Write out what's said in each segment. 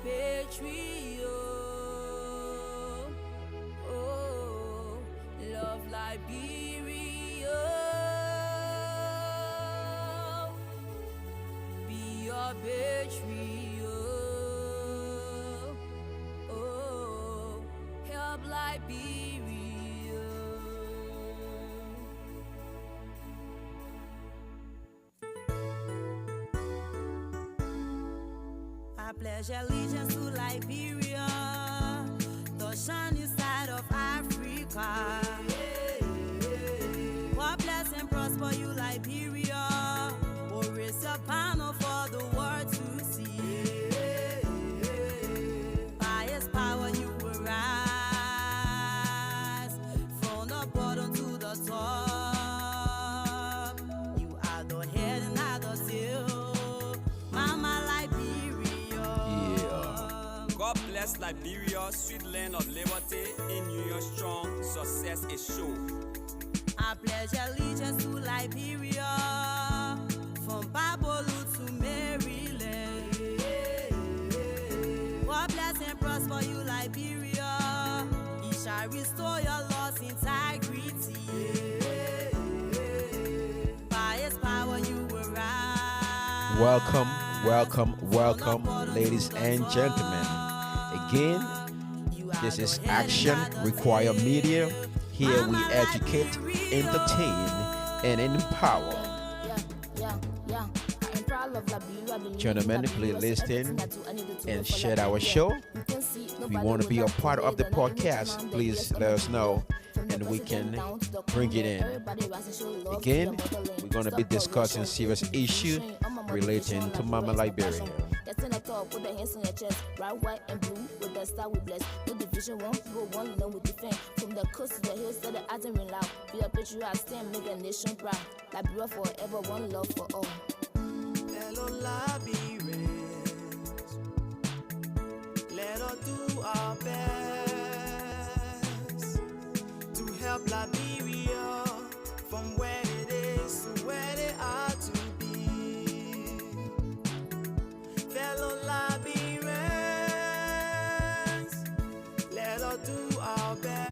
patriot. Oh, love Liberia. Be a patriot. Oh, help Liberia. I pledge allegiance to Liberia, the shining side of Africa. God bless and prosper you, Liberia. Oh, raise a banner for the world to see. By His power you will rise, from the bottom to the top. You are the head and not the tail, Mama Liberia. Yeah. God bless Liberia, sweet land of liberty. In union strong, success is sure. I pledge allegiance to Liberia, from Babolu to Maryland. God bless and prosper you, Liberia. He shall restore your lost integrity. By His power you will rise. Welcome, ladies and gentlemen. Again, this is Action Require Media. Here we educate, entertain, and empower. Gentlemen, please listen and share our show. If you want to be a part of the podcast, please let us know and we can bring it in. Again, we're going to be discussing serious issues relating to Mama Liberia. Put the hands on your chest, right, white, and blue. With the star we bless. No division, one people, one love with defend. From the coast to the hills to the island ring loud. Be a patriot, stand, make a nation proud. Liberia forever, one love for all. Hello, Liberians. Let us do our best to help Liberia from where it is to where they are to be. Fellow Liberians, let us do our best.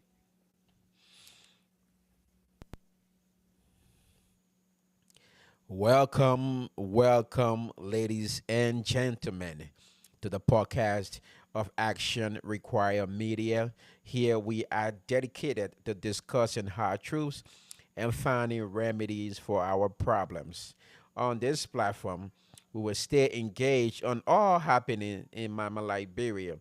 Welcome, ladies and gentlemen, to the podcast of Action Require Media. Here we are dedicated to discussing hard truths and finding remedies for our problems. On this platform, we will stay engaged on all happening in Mama Liberia,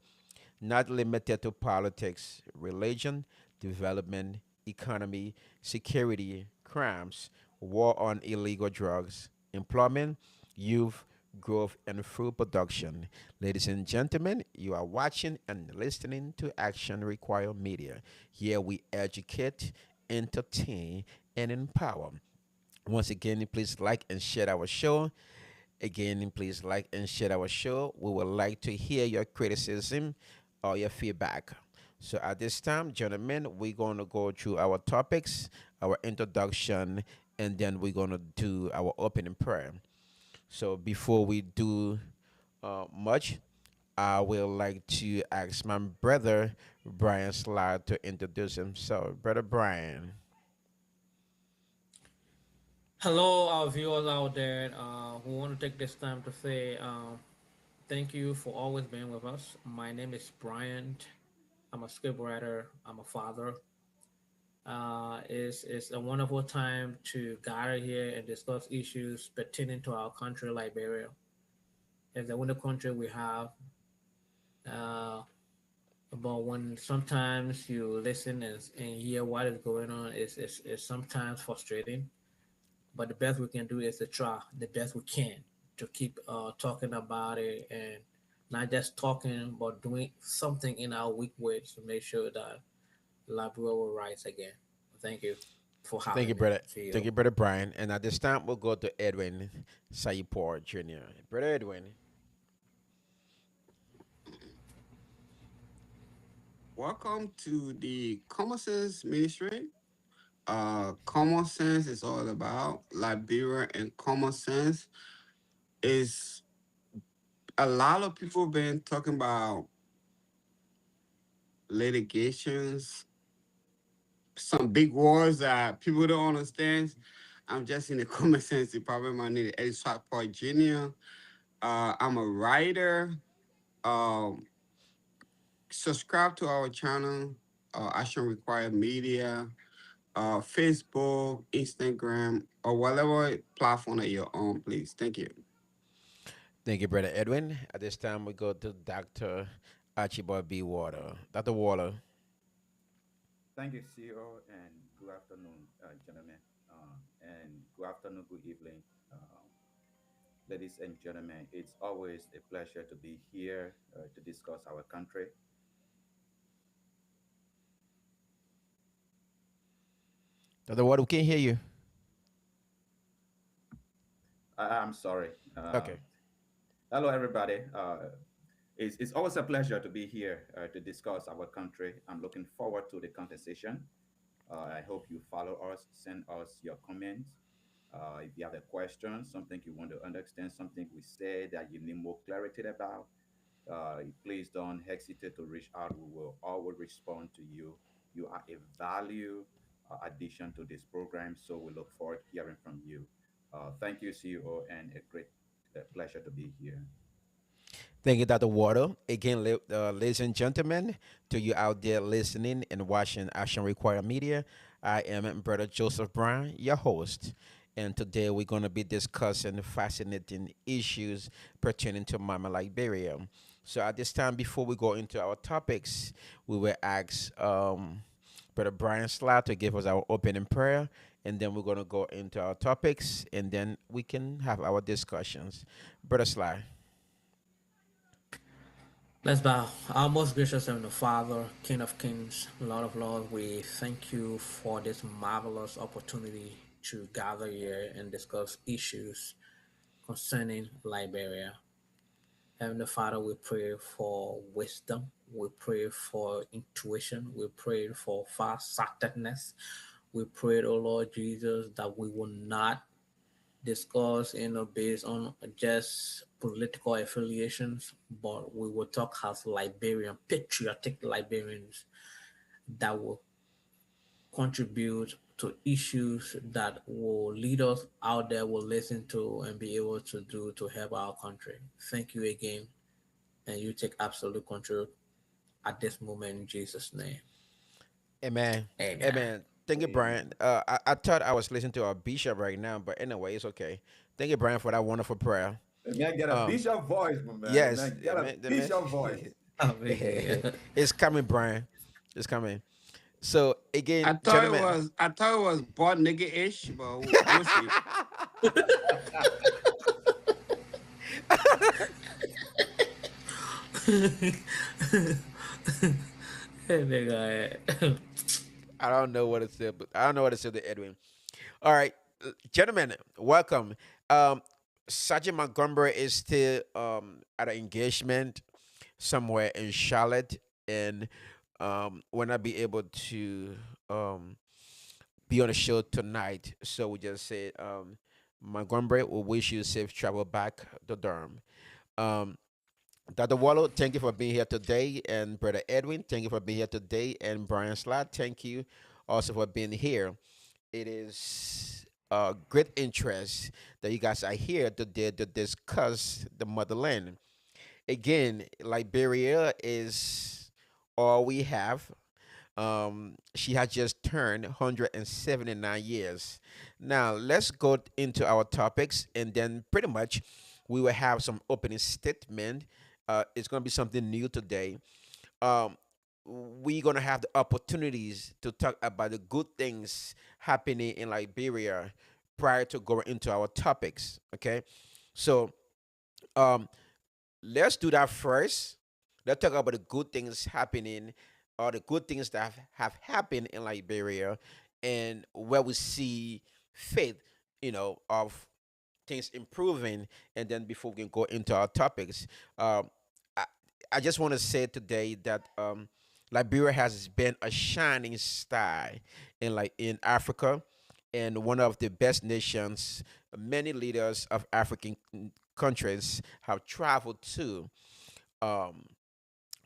not limited to politics, religion, development, economy, security, crimes, war on illegal drugs, employment, youth, growth, and food production. Ladies and gentlemen, you are watching and listening to Action Require Media. Here we educate, entertain, and empower. Once again, please like and share our show. Again, please like and share our show. We would like to hear your criticism or your feedback. So at this time, gentlemen, we're going to go through our topics, our introduction, and then we're going to do our opening prayer. So before we do much, I would like to ask my brother Brian Slide to introduce himself. Brother Brian. Hello, our viewers out there who want to take this time to say thank you for always being with us. My name is Brian. I'm a scriptwriter. I'm a father. It's a wonderful time to gather here and discuss issues pertaining to our country, Liberia. It's a wonderful country we have. Uh, but when sometimes you listen and hear what is going on, it's sometimes frustrating. But the best we can do is to try the best we can to keep talking about it and not just talking, but doing something in our weak ways to make sure that Liberia will rise again. Thank you for Thank having you, me. brother. See Thank you. you, brother Brian. And at this time, we'll go to Edwin Saipor Jr. Brother Edwin. Welcome to the Common Sense Ministry. Common sense is all about Liberia, and common sense is A lot of people been talking about litigations, some big wars that people don't understand. I'm just in the common sense department. My name is Eddie Swat Jr. I'm a writer. Um, Subscribe to our channel, Action Required Media, Facebook, Instagram, or whatever platform that you're on, please. Thank you. Thank you, Brother Edwin. At this time, we go to Dr. Archibald B. Water. Dr. Water. Thank you, CEO, and good afternoon, gentlemen, and good afternoon, good evening, ladies and gentlemen. It's always a pleasure to be here to discuss our country. Dr. Water, we can't hear you. I'm sorry. Okay. Hello, everybody. It's always a pleasure to be here to discuss our country. I'm looking forward to the conversation. I hope you follow us, send us your comments. If you have a question, something you want to understand, something we say that you need more clarity about, please don't hesitate to reach out. We will always respond to you. You are a value addition to this program, so we look forward to hearing from you. Thank you, CEO, and a great pleasure to be here. Thank you, Dr. Water. Again, ladies and gentlemen, to you out there listening and watching Action Require Media, I am Brother Joseph Brown, your host. And today we're going to be discussing fascinating issues pertaining to Mama Liberia. So at this time, before we go into our topics, we will ask Brother Brian Slot to give us our opening prayer, and then we're going to go into our topics, and then we can have our discussions. Brother Slot. Let's bow. Our most gracious Heavenly Father, King of Kings, Lord of Lords, we thank you for this marvelous opportunity to gather here and discuss issues concerning Liberia. Heavenly Father, we pray for wisdom. We pray for intuition. We pray for far-sightedness. We pray, oh Lord Jesus, that we will not discuss, based on just political affiliations, but we will talk as Liberian, patriotic Liberians that will contribute to issues that will lead us out there, will listen to and be able to do to help our country. Thank you again, and you take absolute control at this moment in Jesus' name. Amen. Amen. Amen. Thank you, Amen. Brian. I thought I was listening to our bishop right now, but anyway, it's okay. Thank you, Brian, for that wonderful prayer. Let me get a Um, bishop voice, my man. Let yes, me get a amen, amen. bishop voice. Hallelujah. It's coming, Brian. It's coming. So again, I thought it gentlemen. was I thought it was butt nigga ish, but we'll see. Hey, nigga. I don't know what it said, but I don't know what it said to Edwin. All right, gentlemen, welcome. Um, Sergeant Montgomery is still at an engagement somewhere in Charlotte, and will not be able to um, be on the show tonight. So we just said, Montgomery, we wish you safe travel back to Durham. Um, Dr. Wallow, thank you for being here today. And Brother Edwin, thank you for being here today. And Brian Slot, thank you also for being here. It is a great interest that you guys are here today to discuss the motherland. Again, Liberia is all we have. She has just turned 179 years. Now, let's go into our topics, and then pretty much we will have some opening statement. It's going to be something new today. Um, we're going to have the opportunities to talk about the good things happening in Liberia prior to going into our topics. Okay. So, um, let's do that first. Let's talk about the good things happening or the good things that have happened in Liberia and where we see faith, of things improving. And then before we can go into our topics, I, I just want to say today that Liberia has been a shining star in Africa and one of the best nations. Many leaders of African countries have traveled to, um,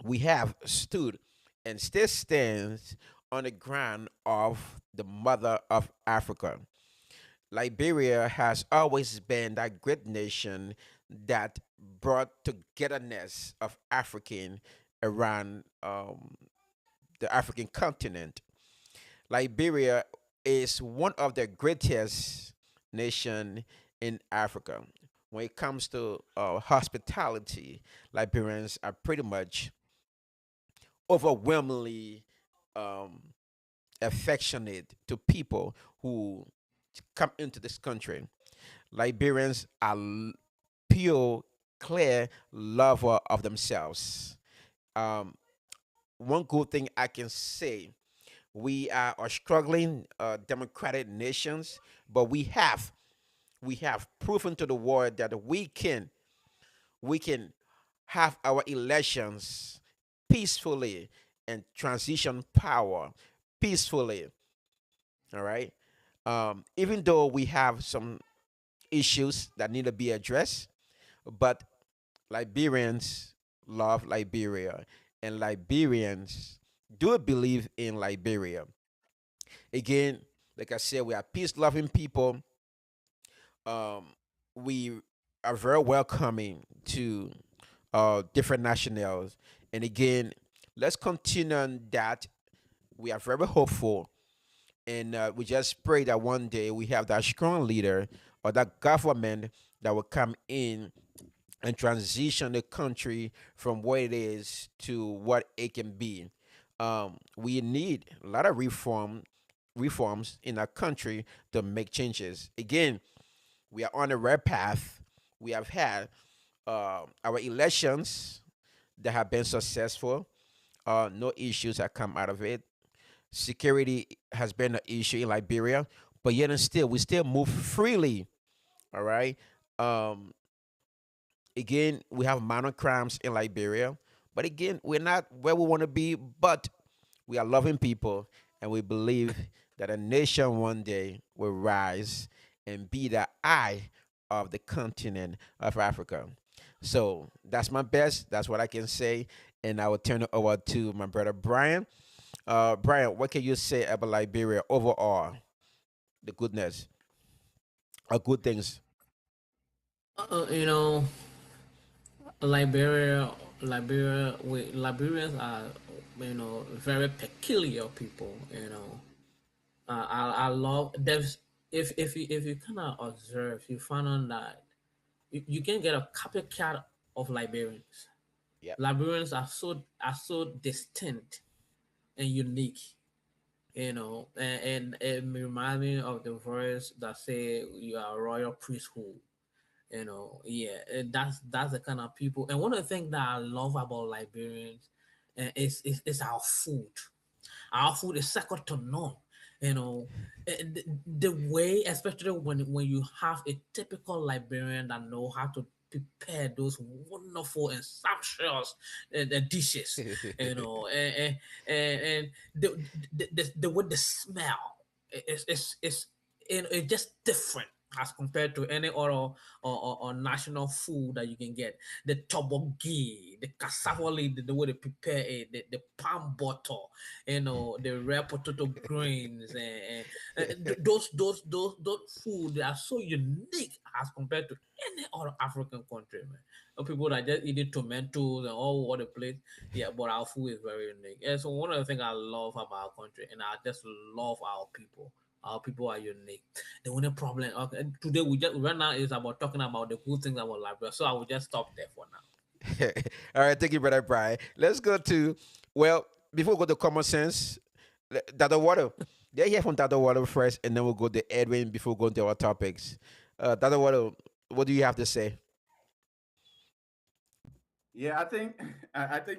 we have stood and still stands on the ground of the mother of Africa. Liberia has always been that great nation that brought togetherness of African around the African continent. Liberia is one of the greatest nation in Africa. When it comes to hospitality, Liberians are pretty much overwhelmingly um, affectionate to people who come into this country. Liberians are pure, clear lover of themselves. Um, One good thing I can say, we are a struggling democratic nations, but we have proven to the world that we can have our elections peacefully and transition power peacefully. All right. Even though we have some issues that need to be addressed, but Liberians love Liberia, and Liberians do believe in Liberia. Again, like I said, we are peace loving people. Um, we are very welcoming to different nationals. And again, let's continue on that. We are very hopeful, and we just pray that one day we have that strong leader or that government that will come in and transition the country from what it is to what it can be. We need a lot of reforms in our country to make changes. Again, we are on the right path. We have had our elections that have been successful. No issues have come out of it. Security has been an issue in Liberia, but yet and still, we still move freely. All right. Um, Again, we have minor crimes in Liberia, but again, we're not where we want to be, but we are loving people, and we believe that a nation one day will rise and be the eye of the continent of Africa. So that's my best. That's what I can say. And I will turn it over to my brother Brian. Brian, what can you say about Liberia overall? The goodness, good things. You know, Liberia, Liberians are, very peculiar people. I love there's if you kind of observe, you find out that you can get a copycat of Liberians. Yep. Liberians are so distinct and unique. And it reminds me of the verse that say you are a royal priesthood. Yeah, and that's the kind of people. And one of the things that I love about Liberians is our food. Our food is second to none. You know, the way, especially when you have a typical Liberian that know how to prepare those wonderful and sumptuous dishes, and the way the smell it's just different as compared to any other or national food that you can get. The tobogi, the cassava leaf, the way they prepare it, the palm butter, the red potato grains, and those food, they are so unique as compared to any other African country, man. People that just eating tomatoes and all over the place. Yeah, but our food is very unique. And so one of the things I love about our country, and I just love our people. Our people are unique. The only problem, okay, today we just right now is about talking about the good things about Liberia. So I will just stop there for now. All right, thank you, brother Brian. Let's go to, well, before we go to common sense, Dada Water. They hear from Dada Water first, and then we'll go to Edwin before going to our topics. Dada Water, what do you have to say? Yeah, I think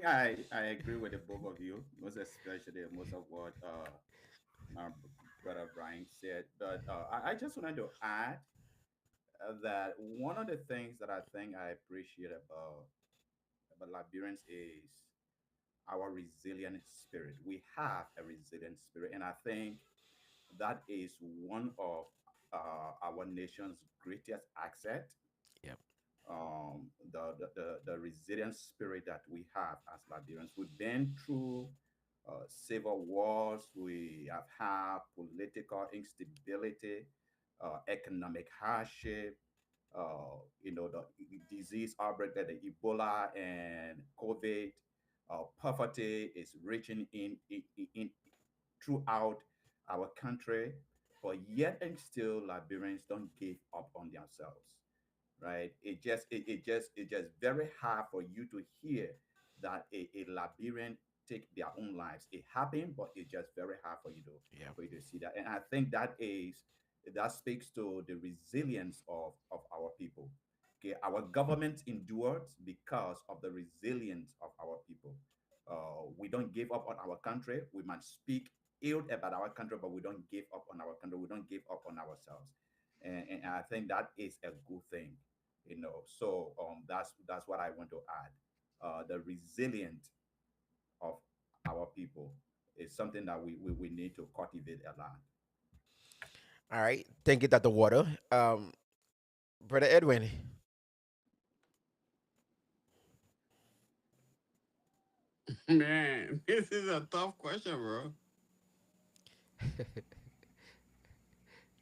I agree with the both of you, most especially most of what my brother Brian said. But I just wanted to add that one of the things that I think I appreciate about Liberians is our resilient spirit. We have a resilient spirit, and I think that is one of our nation's greatest asset. Yep. the resilient spirit that we have as Liberians. We've been through civil wars, we have had political instability, economic hardship, the disease outbreak, that the Ebola and COVID, poverty is reaching in throughout our country, but yet and still Liberians don't give up on themselves, right? It just very hard for you to hear that a Liberian take their own lives. It happened, but it's just very hard Yeah. for you to see that. And I think that speaks to the resilience of our people. Okay, our government endured because of the resilience of our people. We don't give up on our country. We might speak ill about our country, but we don't give up on our country. We don't give up on ourselves, and I think that is a good thing. So that's what I want to add. The resilience of our people is something that we need to cultivate a lot. All right. Thank you, Dr. Water. Brother Edwin. Man, this is a tough question, bro.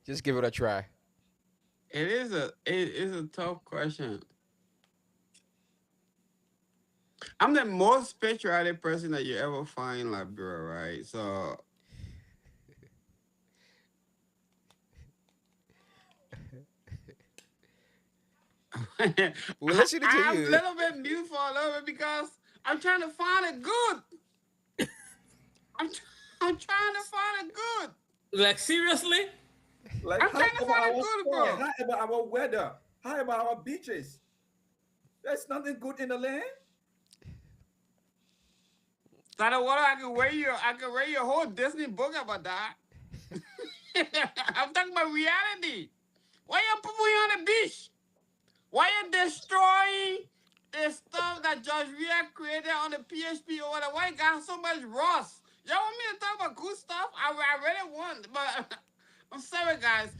Just give it a try. It is a tough question. I'm the most patriotic person that you ever find in Liberia, right? So We're listening to I'm a you. little bit mute for a little bit because I'm trying to find it good. I'm tr- I'm trying to find it good. Like seriously? Like, I'm how trying to about find it our good, soil? bro. How about our weather? How about our beaches? There's nothing good in the land. So the water I can read your whole Disney book about that. I'm talking about reality. Why you people here on the beach? Why you destroying the stuff that George Weah created on the PHP or whatever? Why you got so much rust? Y'all want me to talk about good stuff? I really want, but I'm sorry, guys.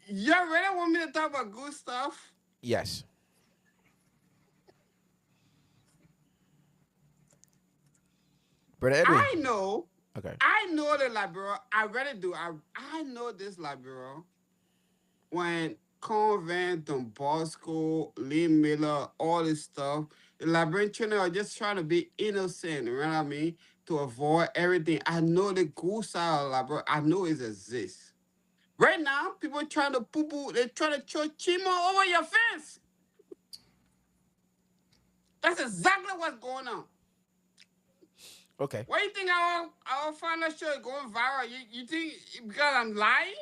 Y'all really want me to talk about good stuff? Yes. Brother Edwin. I know, Okay. I know the Liberia. I really do. I know this Liberia. When Convent, Don Bosco, Lee Miller, all this stuff, the Liberian children are just trying to be innocent, you know what I mean? To avoid everything. I know the good side of Liberia, I know it exists. Right now, people trying to poo poo, they're trying to throw chimo over your fence. That's exactly what's going on. Okay. Why you think our final show is going viral? You think because I'm lying?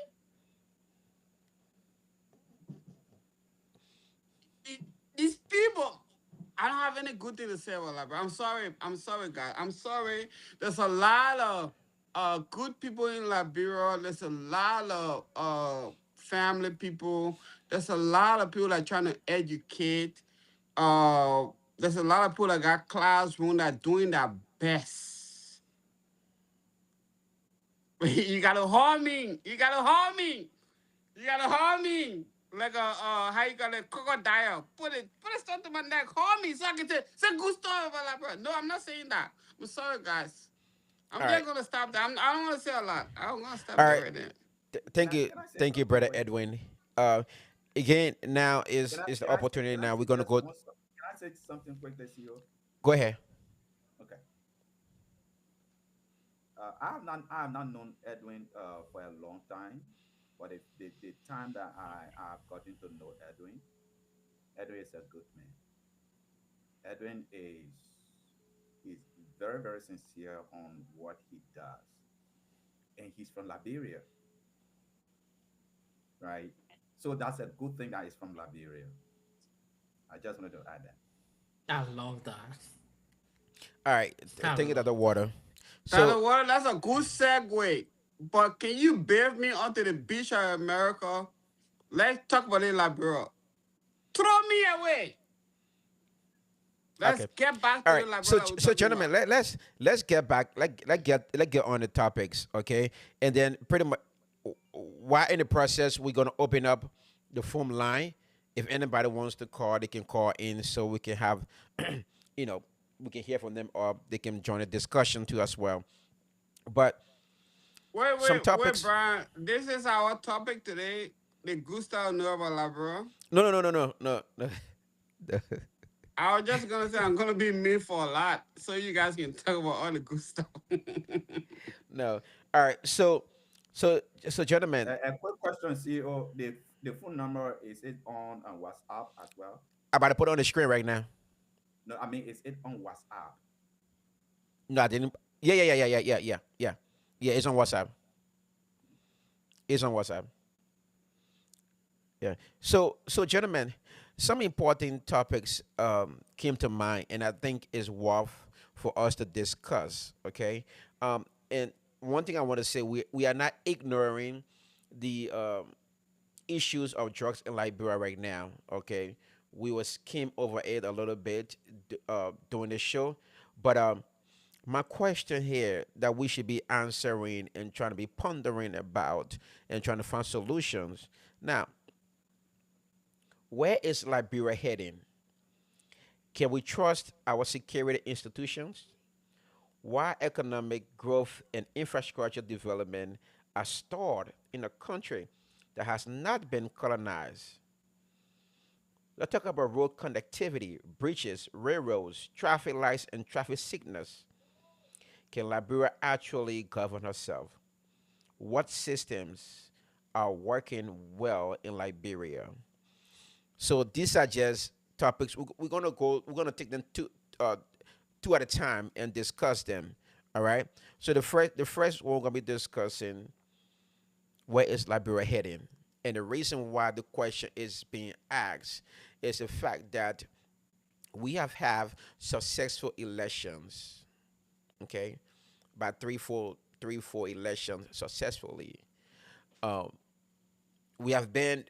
it- these people, I don't have any good thing to say about Liberia. I'm sorry. I'm sorry, guys. I'm sorry. There's a lot of good people in Liberia. There's a lot of family people. There's a lot of people that trying to educate. There's a lot of people that got classroom that doing their best. You gotta harm me. You gotta harm me. You gotta hold me like a how you got a crocodile. Put it stuff to my neck. Hold me so I can say good story about that, bro. No, I'm not saying that. I'm sorry, guys. I'm All right. just gonna stop there. I don't want to say a lot. I'm gonna stop All there right. right there. Thank you. Can I say Thank you, something Brother quick? Edwin. Uh, again, now Can is I is the can I opportunity. can I Now we're gonna suggest go. one? Can I say something quick, this CEO? Go ahead. Okay. I have not known Edwin for a long time, but if the time that I've gotten to know Edwin, Edwin is a good man. Edwin is very very sincere on what he does, and he's from Liberia, right? So that's a good thing that he's from Liberia. I just wanted to add that. I love that. All right. I Thank you, love Dr. that. Water. That's So that's a good segue. But can you bathe me onto the beach of America? Let's talk about it, Liberia. Throw me away. Let's okay. get back All to the right. So Liberia that we're so talking gentlemen, about. let's get back. Let's get on the topics. Okay. And then pretty much while in the process, we're gonna open up the phone line. If anybody wants to call, they can call in so we can have, you know, we can hear from them, or they can join the discussion too as well. But Wait, some wait, wait, topics. Brian. This is our topic today. The Gustav Nueva Labra. No, no, no, no, no, no, no. I was just gonna say I'm gonna be me for a lot, so you guys can talk about all the good stuff. No. All right. So, gentlemen, A quick question, CEO. The phone number, is it on WhatsApp as well? I'm about to put it on the screen right now. No, I mean, is it on WhatsApp? No, I didn't. Yeah, yeah, yeah, yeah, yeah, yeah, yeah, yeah. Yeah, it's on WhatsApp. It's on WhatsApp. Yeah. So, gentlemen, some important topics came to mind, and I think is worth for us to discuss. Okay. And one thing I want to say, we are not ignoring the issues of drugs in Liberia right now. Okay. We will skim over it a little bit during the show, but my question here that we should be answering and trying to be pondering about and trying to find solutions. Now, where is Liberia heading? Can we trust our security institutions? Why economic growth and infrastructure development are stalled in a country that has not been colonized? Let's talk about road connectivity, bridges, railroads, traffic lights, and traffic signals. Can Liberia actually govern herself? What systems are working well in Liberia? So these are just topics. We're gonna go. We're gonna take them two at a time and discuss them. All right. So the first one we're gonna be discussing, where is Liberia heading, and the reason why the question is being asked is the fact that we have had successful elections. Okay, by three four elections successfully. Um, we have been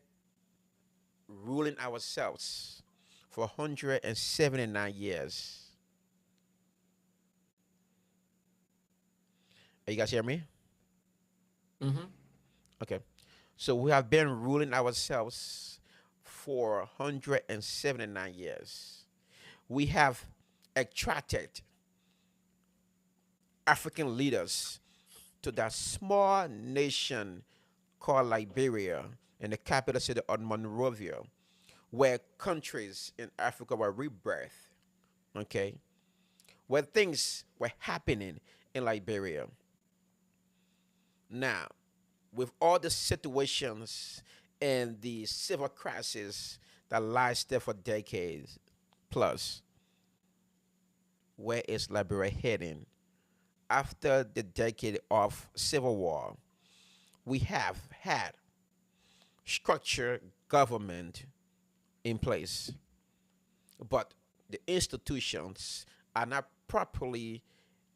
ruling ourselves for 179 years. Are you guys hear me? Mm-hmm. Okay. So we have been ruling ourselves for 179 years. We have attracted African leaders to that small nation called Liberia in the capital city of Monrovia, where countries in Africa were rebirthed. Okay. Where things were happening in Liberia. Now, with all the situations and the civil crisis that lies there for decades plus, where is Liberia heading? After the decade of civil war, we have had structured government in place, but the institutions are not properly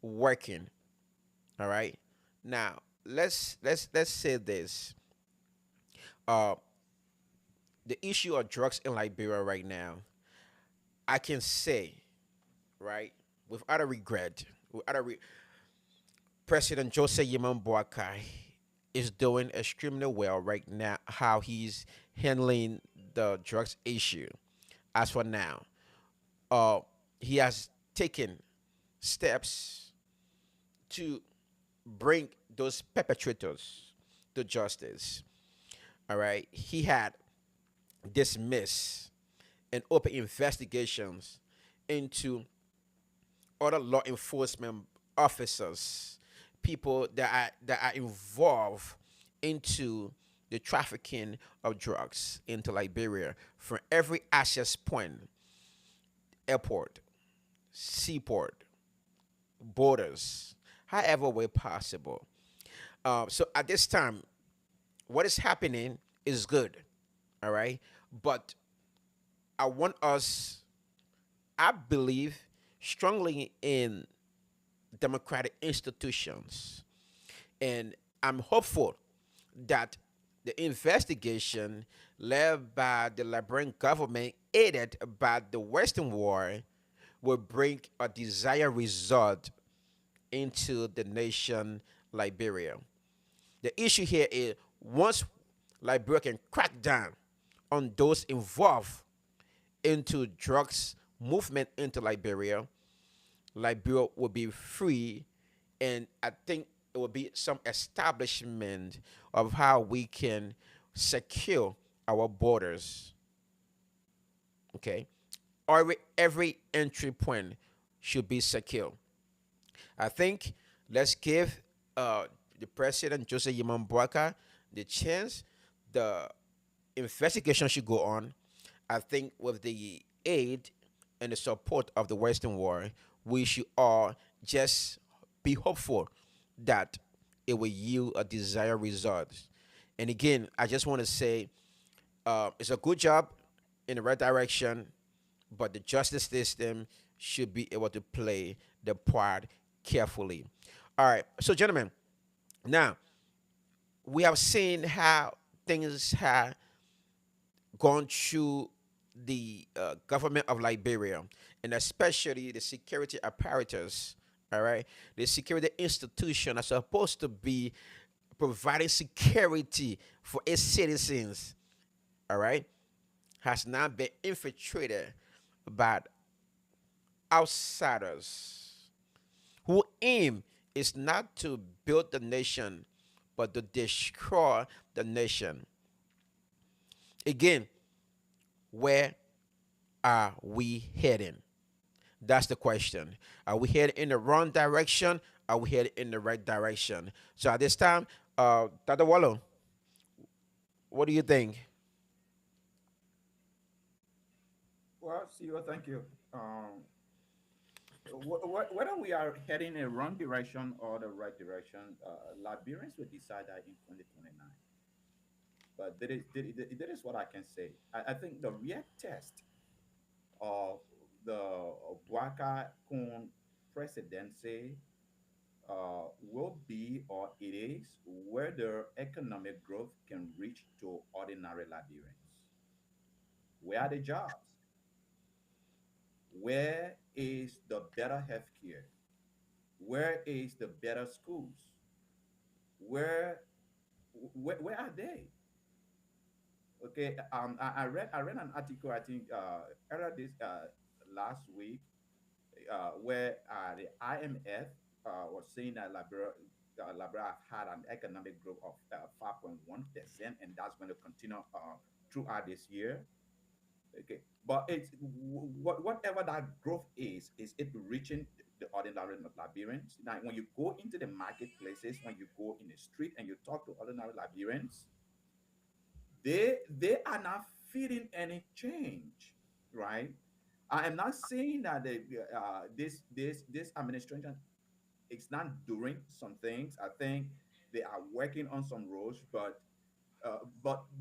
working. All right. Now let's say this. Uh, the issue of drugs in Liberia right now, I can say, right, without a regret, President Jose Yimon Boakai is doing extremely well right now. How he's handling the drugs issue. As for now, uh, he has taken steps to bring those perpetrators to justice. All right, he had dismissed and open investigations into other law enforcement officers, people that are involved into the trafficking of drugs into Liberia from every access point, airport, seaport, borders, however way possible. So at this time, what is happening is good, all right. But I want us. I believe strongly in democratic institutions, and I'm hopeful that the investigation led by the Liberian government, aided by the Western world, will bring a desired result into the nation Liberia. The issue here is once Liberia can crack down on those involved into drugs movement into Liberia, Liberia will be free, and I think it will be some establishment of how we can secure our borders. Okay, every entry point should be secure. I think let's give the president Jose Yiman Boaka the chance. The investigation should go on. I think with the aid and the support of the Western world, we should all just be hopeful that it will yield a desired result. And again, I just want to say it's a good job in the right direction, but the justice system should be able to play the part carefully. All right, so gentlemen, now we have seen how things have gone through the government of Liberia, and especially the security apparatus. All right, the security institution are supposed to be providing security for its citizens. All right, has now been infiltrated by outsiders who aim is not to build the nation, but to destroy the nation. Again, where are we heading? That's the question. Are we heading in the wrong direction? Are we heading in the right direction? So at this time, Tata Wallo, what do you think? Well, CEO, thank you. Whether we are heading in the wrong direction or the right direction, Liberians will decide that in 2029. But that is what I can say. I think the real test of the Bwaka Kun presidency will be, or it is, whether economic growth can reach to ordinary Liberians. Where are the jobs? Where is the better healthcare? Where is the better schools? Where where are they? Okay, I read an article, I think earlier this last week, where the IMF was saying that Liberia have had an economic growth of 5.1%, and that's going to continue throughout this year. Okay, but whatever that growth is it reaching the ordinary Liberians? Now, when you go into the marketplaces, when you go in the street and you talk to ordinary Liberians, they are not feeling any change, right? I am not saying that this administration is not doing some things. I think they are working on some roads, but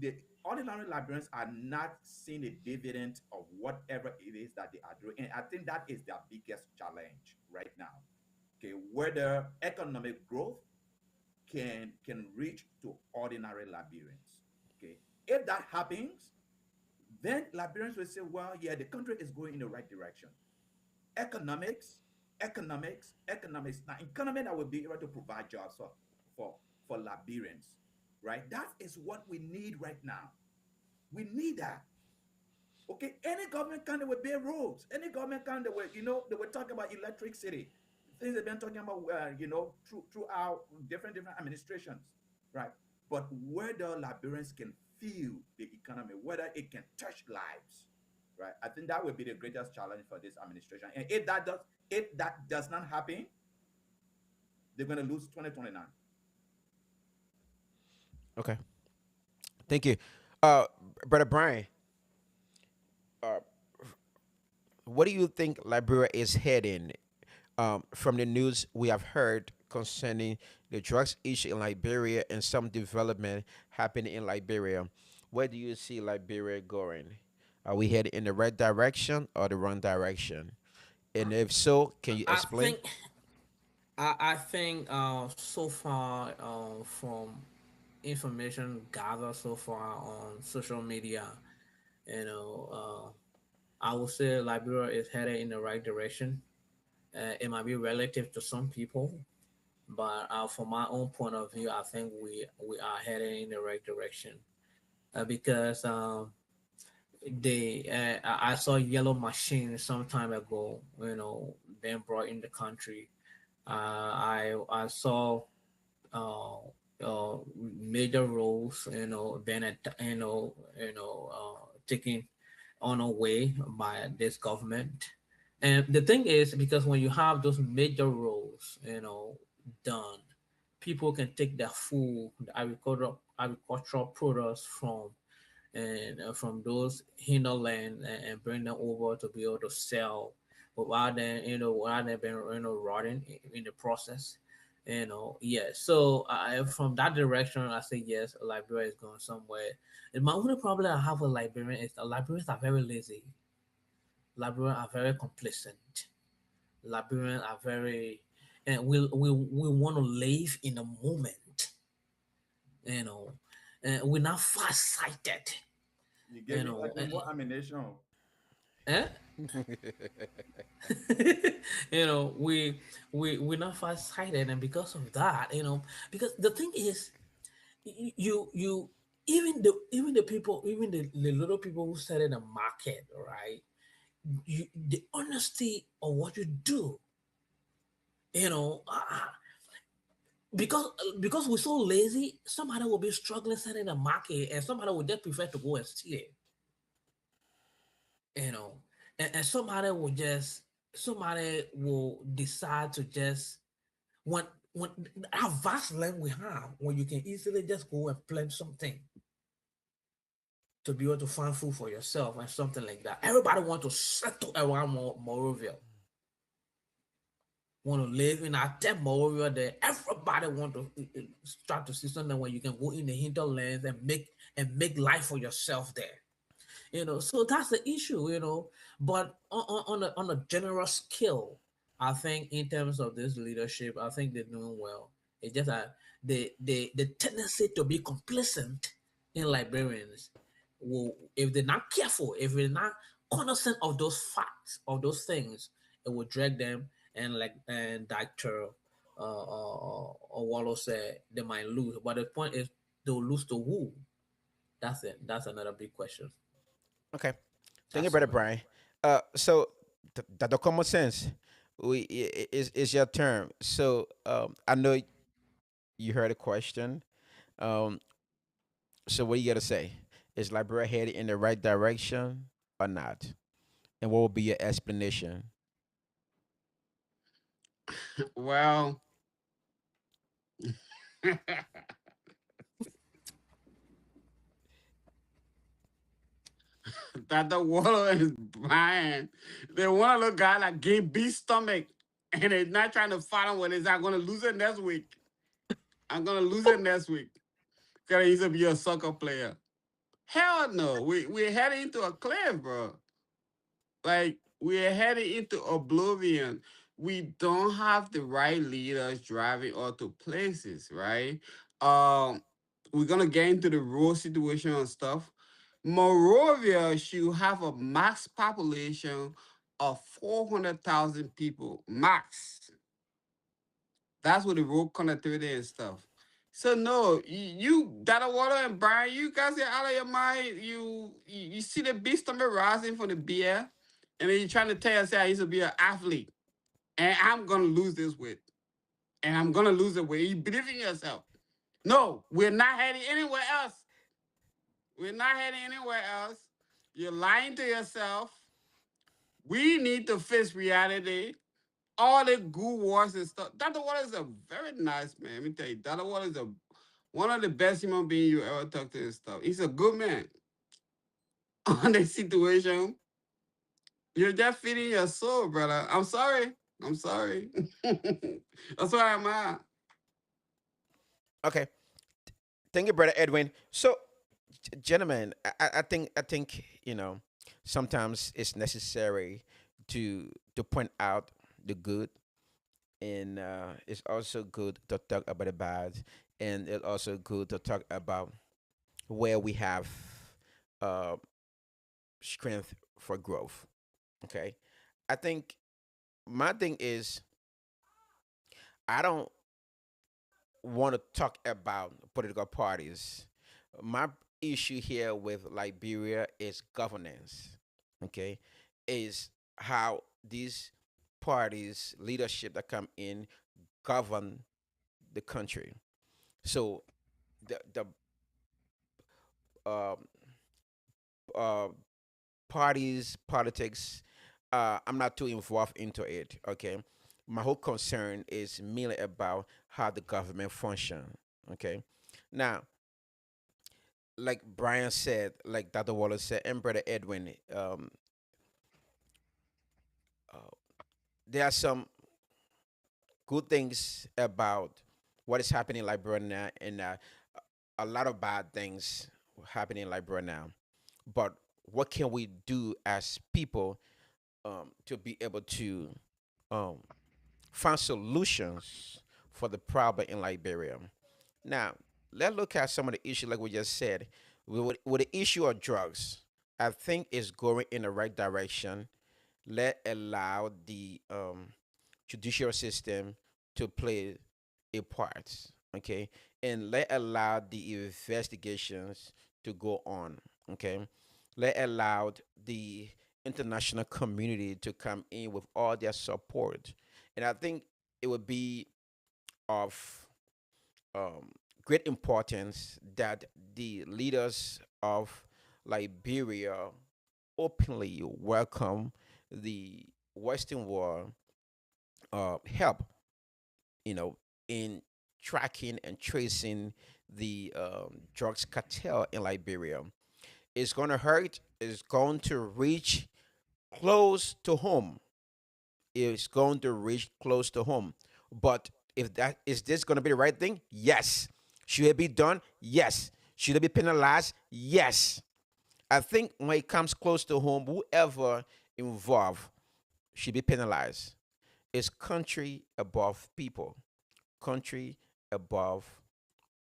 the ordinary Liberians are not seeing a dividend of whatever it is that they are doing, and I think that is their biggest challenge right now. Okay, whether economic growth can reach to ordinary Liberians. Okay, if that happens, then Liberians will say, well, yeah, the country is going in the right direction. Economics, economics. Now, economy that will be able to provide jobs for for Liberians, right? That is what we need right now. We need that. Okay, any government can, they will build roads. Any government can, they will, they will talk about electricity. Things they've been talking about, throughout different administrations, right? But whether Liberians can feel the economy, whether it can touch lives, right? I think that will be the greatest challenge for this administration. And if that does not happen, they're going to lose 2029. Okay, thank you, brother Brian. Uh, what do you think Liberia is heading? From the news we have heard concerning the drugs issue in Liberia and some development happening in Liberia, where do you see Liberia going? Are we heading in the right direction or the wrong direction? And if so, can you I explain? think I think so far from information gathered so far on social media, you know, I would say Liberia is headed in the right direction. It might be relative to some people, but from my own point of view, I think we are heading in the right direction because I saw yellow machines some time ago, being brought in the country. I saw uh, major roles, being taken on away by this government. And the thing is, because when you have those major roles, done, people can take their food, the agricultural products from those hinterland, and bring them over to be able to sell, but rather than being rotting in the process. Yeah. So from that direction, I say yes, Liberia is going somewhere. And my only problem I have with Liberian is that Liberians are very lazy. Liberians are very complacent. Liberians are very, and we want to live in the moment. You know, and we're not far sighted. You You gave know, me more ammunition. eh? We're not far sighted, and because of that, because the thing is, you even the people, even the little people who sell in the market, right? The honesty of what you do, you know, because we're so lazy, somebody will be struggling selling the market, and somebody will just prefer to go and steal it, you know, and somebody will decide to just when when our vast land we have, when you can easily just go and plant something to be able to find food for yourself and something like that. Everybody want to settle around Morovia, want to live in our tech Morovia. There, everybody want to start to see something where you can go in the hinterlands and make life for yourself there. So that's the issue. But on a general scale, I think in terms of this leadership, I think they're doing well. It's just that the tendency to be complacent in Liberians will, if they're not careful, if they're not cognizant of those facts, of those things, it will drag them, and Dr. Wallo said, they might lose. But the point is, they'll lose to who? That's it. That's another big question. Okay. Thank you, That's brother all. Brian. So the common sense, is your term. So I know you heard a question. Um, so what you gotta say? Is Liberia headed in the right direction or not? And what will be your explanation? Well, that the water is Brian. They want a little guy like gain beef stomach, and they're not trying to find him when he's I'm gonna lose it next week. I'm gonna lose it next week. Cause he's gonna be a soccer player. Hell no. We're heading into a cliff, bro. Like we're heading into oblivion. We don't have the right leaders driving us to places, right? Um, we're gonna get into the road situation and stuff. Morovia should have a max population of 400,000 people, max. That's with the road connectivity and stuff. So no, you Dada Water and Brian, you guys are out of your mind. You see the beast stomach rising from the beer, and then you're trying to tell us I used to be an athlete, and I'm gonna lose this weight, and I'm gonna lose the weight. You believe in yourself. No, we're not heading anywhere else. We're not heading anywhere else. You're lying to yourself. We need to face reality. All the good wars and stuff. Dr. Water is a very nice man. Let me tell you, Dr. Water is one of the best human beings you ever talk to and stuff. He's a good man. On the situation, you're just feeding your soul, brother. I'm sorry. I'm sorry. That's why I'm at. Okay. Thank you, brother Edwin. So, gentlemen, I think sometimes it's necessary to point out the good, and it's also good to talk about the bad, and it's also good to talk about where we have uh, strength for growth. Okay, I think my thing is I don't want to talk about political parties. My issue here with Liberia is governance. Okay, is how these parties leadership that come in govern the country. So the um, uh, parties politics, I'm not too involved into it. Okay, my whole concern is merely about how the government function. Okay, now like Brian said, like Dr. Wallace said, and Brother Edwin, uh, there are some good things about what is happening in Liberia now, and a lot of bad things happening in Liberia now. But what can we do as people to be able to um, find solutions for the problem in Liberia? Now, let's look at some of the issues, like we just said. With the issue of drugs, I think is going in the right direction. Let allow the judicial system to play a part, okay, and let allow the investigations to go on, okay. Let allow the international community to come in with all their support, and I think it would be of um, great importance that the leaders of Liberia openly welcome the Western world help, you know, in tracking and tracing the drugs cartel in Liberia. It's going to hurt. It's going to reach close to home. It's going to reach close to home. But if that is this going to be the right thing? Yes. Should it be done? Yes. Should it be penalized? Yes. I think when it comes close to home, whoever involved should be penalized. It's country above people, country above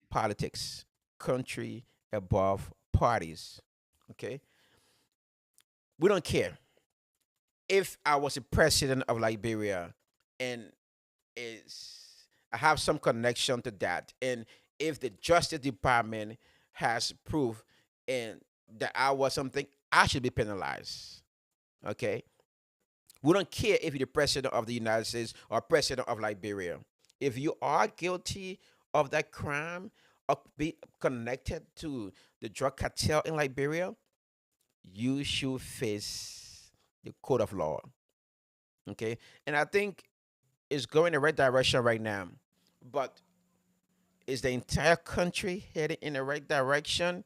politics, country above parties. Okay? We don't care. If I was a president of Liberia and is I have some connection to that, and if the Justice Department has proof and that I was something, I should be penalized. Okay? We don't care if you're the president of the United States or president of Liberia. If you are guilty of that crime or be connected to the drug cartel in Liberia, you should face the code of law. Okay? And I think it's going in the right direction right now. But is the entire country heading in the right direction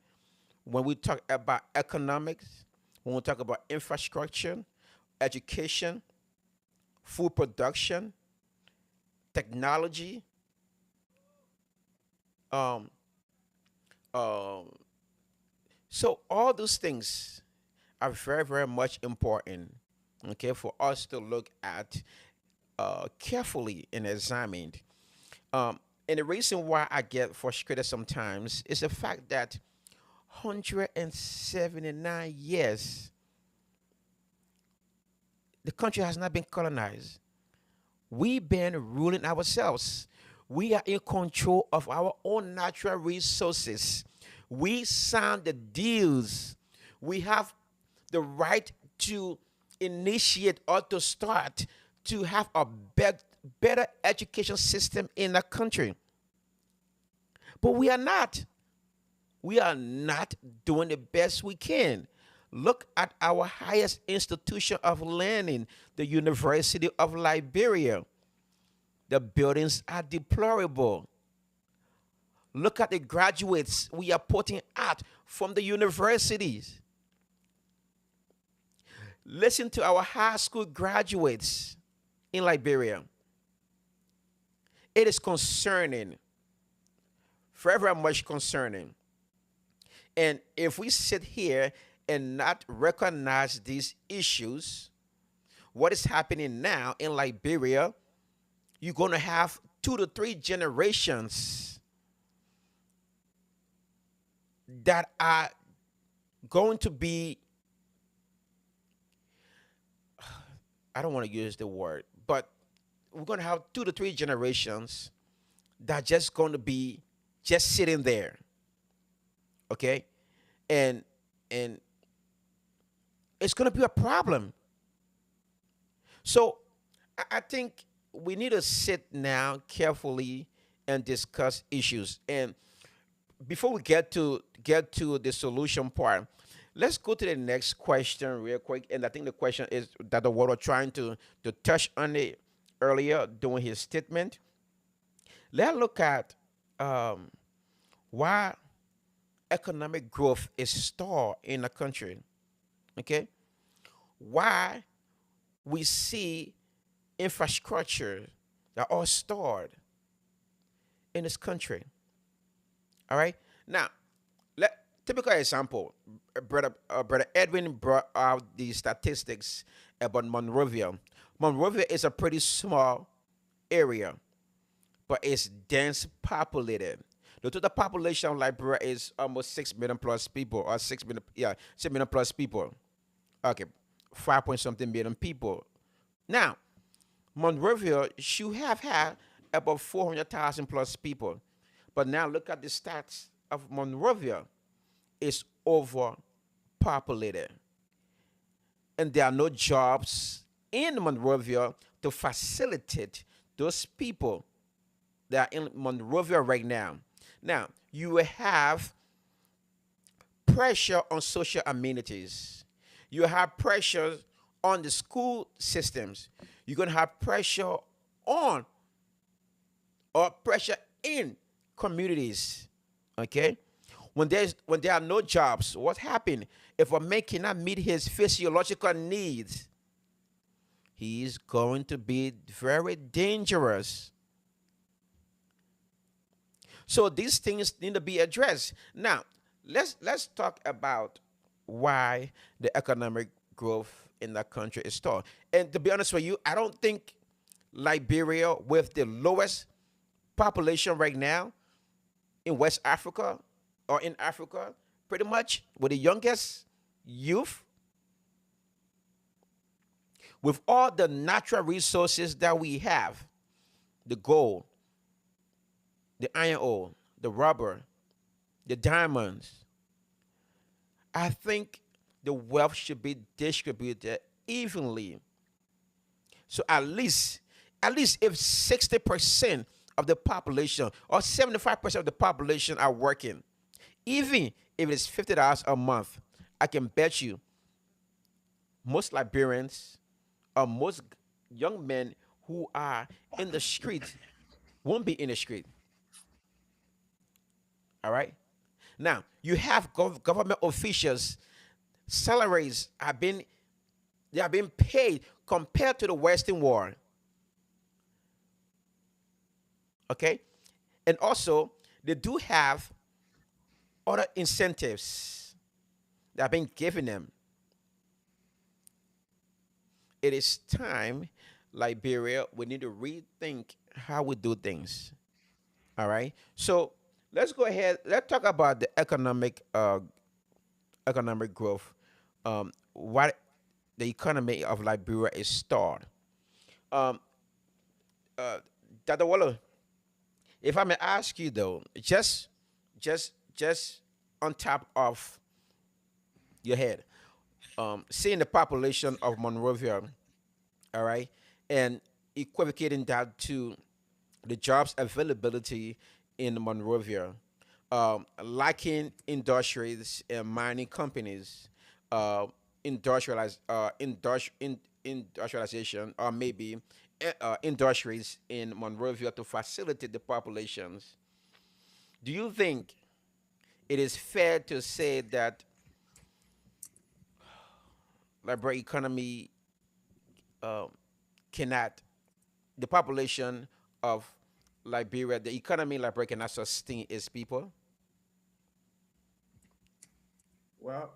when we talk about economics, when we talk about infrastructure, education, food production, technology, um, um, so all those things are very, very much important, okay, for us to look at carefully and examine. Um, and the reason why I get frustrated sometimes is the fact that 179 years the country has not been colonized. We've been ruling ourselves. We are in control of our own natural resources. We sign the deals. We have the right to initiate or to start to have a better education system in the country. But we are not. We are not doing the best we can. Look at our highest institution of learning, the University of Liberia. The buildings are deplorable. Look at the graduates we are putting out from the universities. Listen to our high school graduates in Liberia. It is concerning, very, very much concerning. And if we sit here and not recognize these issues, what is happening now in Liberia, you're going to have 2 to 3 generations that are going to be, I don't want to use the word, but we're going to have 2 to 3 generations that just going to be just sitting there. Okay? and and it's going to be a problem. So I think we need to sit now carefully and discuss issues. And before we get to the solution part, let's go to the next question real quick. And I think the question is that the world are trying to touch on it earlier during his statement. Let's look at um, why economic growth is stalled in the country. Okay, why we see infrastructure that are stored in this country. All right. Now, typical example, brother Edwin brought out the statistics about Monrovia. Monrovia is a pretty small area, but it's dense populated. The total population of Liberia is almost 6 million plus people, or 6 million, yeah, 6 million plus people. Okay, 5 point something million people. Now, Monrovia should have had about 400,000 plus people. But now look at the stats of Monrovia. It's overpopulated. And there are no jobs in Monrovia to facilitate those people that are in Monrovia right now. Now, you have pressure on social amenities. You have pressure on the school systems. You're going to have pressure on or pressure in communities. Okay? When there are no jobs, what happened? If a man cannot meet his physiological needs, he is going to be very dangerous. So these things need to be addressed. Now, let's talk about why the economic growth in that country is stalled. And to be honest with you, I don't think Liberia, with the lowest population right now in West Africa or in Africa, pretty much with the youngest youth, with all the natural resources that we have, the gold, the iron ore, the rubber, the diamonds, I think the wealth should be distributed evenly. So at least if 60% of the population or 75% of the population are working, even if it's $50 a month, I can bet you most Liberians or most young men who are in the street won't be in the street. All right. Now you have government officials. Salaries have been they are being paid compared to the Western world. Okay, and also they do have other incentives that are being given them. It is time, Liberia, we need to rethink how we do things. All right. So let's go ahead. Let's talk about the economic growth. What the economy of Liberia is stalled. Um, uh, Dr. Waller, if I may ask you though, just on top of your head, seeing the population of Monrovia, all right, and equivocating that to the jobs availability in Monrovia, lacking industries and mining companies, uh, industrialization, or maybe industries in Monrovia to facilitate the populations. Do you think it is fair to say that Liberia economy uh, cannot, the population of Liberia, the economy in Liberia cannot sustain its people? Well,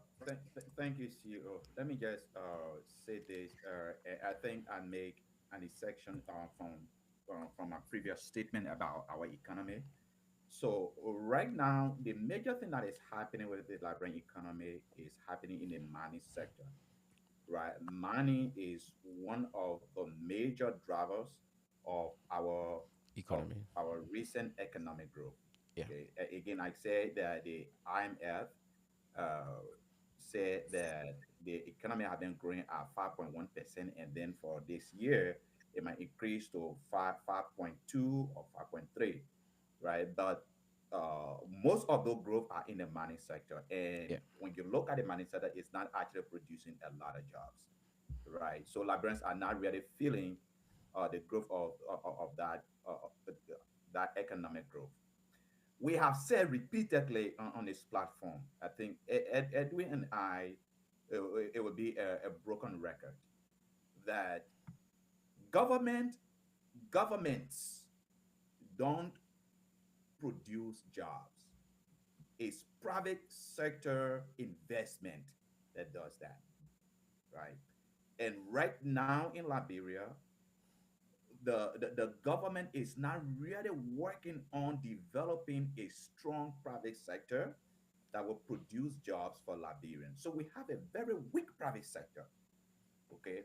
thank you, CEO. Let me just say this. I think I make an section from a previous statement about our economy. So right now, the major thing that is happening with the Liberian economy is happening in the mining sector, right? Mining is one of the major drivers of our of Economy. our recent economic growth. Yeah. Okay, again, I say that the IMF, uh, said that the economy has been growing at 5.1%, and then for this year, it might increase to 5.2 or 5.3, right? But most of those growth are in the mining sector. And Yeah. when you look at the mining sector, it's not actually producing a lot of jobs, right? So Liberians are not really feeling the growth of that economic growth. We have said repeatedly on this platform, I think Edwin and I, it would be a broken record that government governments don't produce jobs. It's private sector investment that does that, right? And right now in Liberia, the government is not really working on developing a strong private sector that will produce jobs for Liberians. So we have a very weak private sector, okay?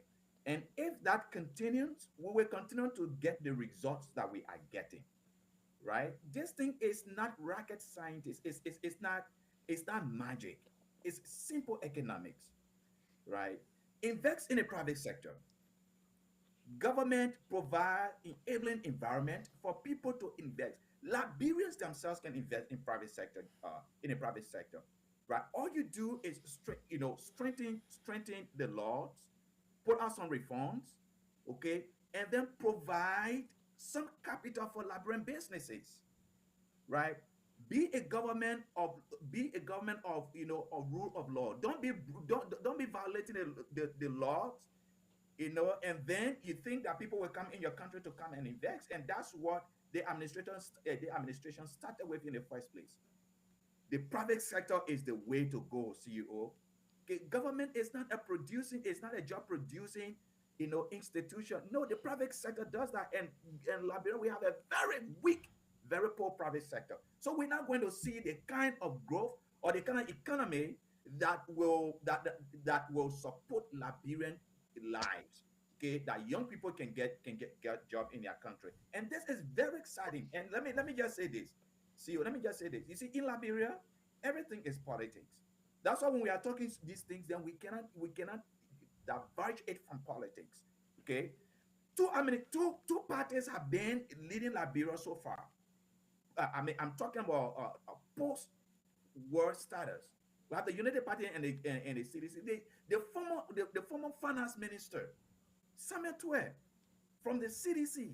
And if that continues, we will continue to get the results that we are getting, right? This thing is not rocket science. It's not magic. It's simple economics, right? Invest in the private sector. Government provide enabling environment for people to invest. Liberians themselves can invest in private sector, in the private sector, right? All you do is strengthen the laws, put out some reforms, okay, and then provide some capital for Liberian businesses, right? Be a government of be a government of of rule of law. Don't be violating the laws, and then you think that people will come in your country to come and invest, and that's what the administration started with in the first place. The private sector is the way to go, CEO. Okay, government is not it's not a job producing, institution. No, the private sector does that, and in Liberia we have a very weak, very poor private sector. So we're not going to see the kind of growth or the kind of economy that will support Liberian lives. Okay, that young people can get job in their country, and this is very exciting. And let me just say this. See, let me just say this. You see, in Liberia, everything is politics. That's why when we are talking these things, then we cannot diverge it from politics. Okay, two parties have been leading Liberia so far. I'm talking about post-war status. We have the United Party and the CDC. The former finance minister Samuel Twe from the CDC.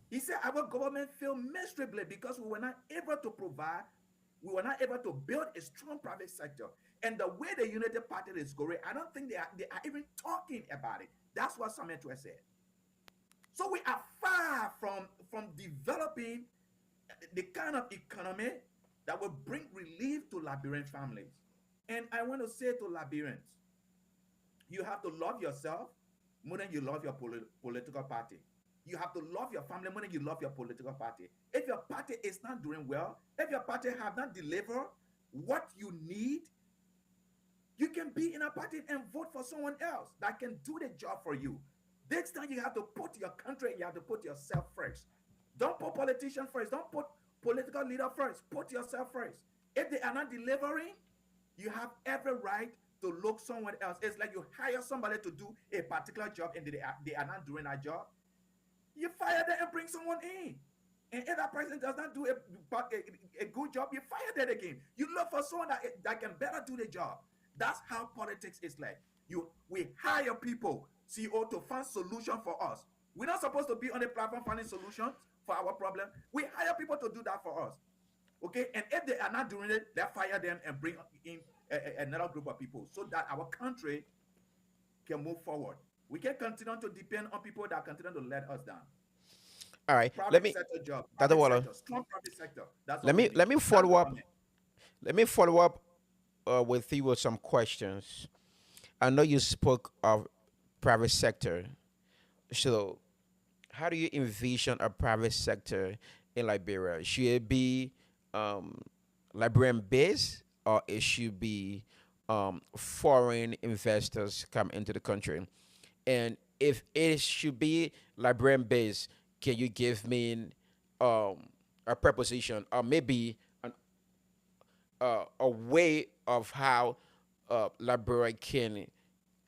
He said our government failed miserably because we were not able to build a strong private sector. And the way the United Party is going, I don't think they are even talking about it. That's what Samuel Twe said. So we are far from developing the kind of economy that will bring relief to Liberian families. And I want to say to Liberians, you have to love yourself more than you love your political party. You have to love your family more than you love your political party. If your party is not doing well, if your party have not delivered what you need, you can be in a party and vote for someone else that can do the job for you. Next time you have to put your country, you have to put yourself first. Don't put politician first. Don't put political leader first. Put yourself first. If they are not delivering, you have every right to look somewhere else. It's like you hire somebody to do a particular job and they are not doing that job. You fire them and bring someone in. And if that person does not do a good job, you fire them again. You look for someone that can better do the job. That's how politics is like. We hire people, CEO, to find solution for us. We're not supposed to be on the platform finding solutions for our problem. We hire people to do that for us. Okay, and if they are not doing it, they fire them and bring in another group of people so that our country can move forward. We can continue to depend on people that continue to let us down. All right. Let Private me, sector job, Dr. private Waller, sector, strong private sector. That's let what we me need. let me Not follow up. government. Let me follow up with you with some questions. I know you spoke of private sector. So, how do you envision a private sector in Liberia? Should it be um, Liberian based, or it should be foreign investors come into the country? And if it should be Liberian based, can you give me um, a preposition or maybe an a way of how Liberia can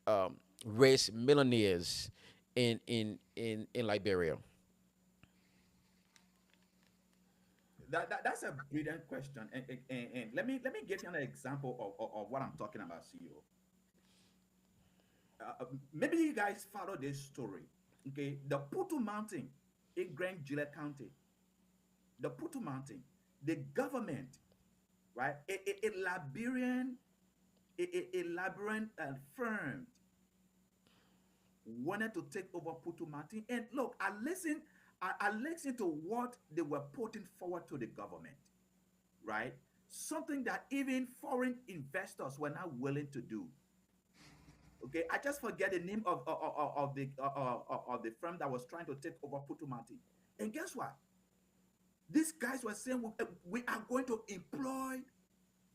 um, raise millionaires in Liberia? That's a brilliant question, and let me give you an example of what I'm talking about, CEO. Maybe you guys follow this story. Okay, the Putu Mountain in Grand Gillette County, the Putu Mountain, the government, right? A Liberian, a Liberian firm wanted to take over Putu Mountain, and look, I listened to what they were putting forward to the government, right? Something that even foreign investors were not willing to do. Okay, I just forget the name of the firm that was trying to take over Putumati. And guess what? These guys were saying we are going to employ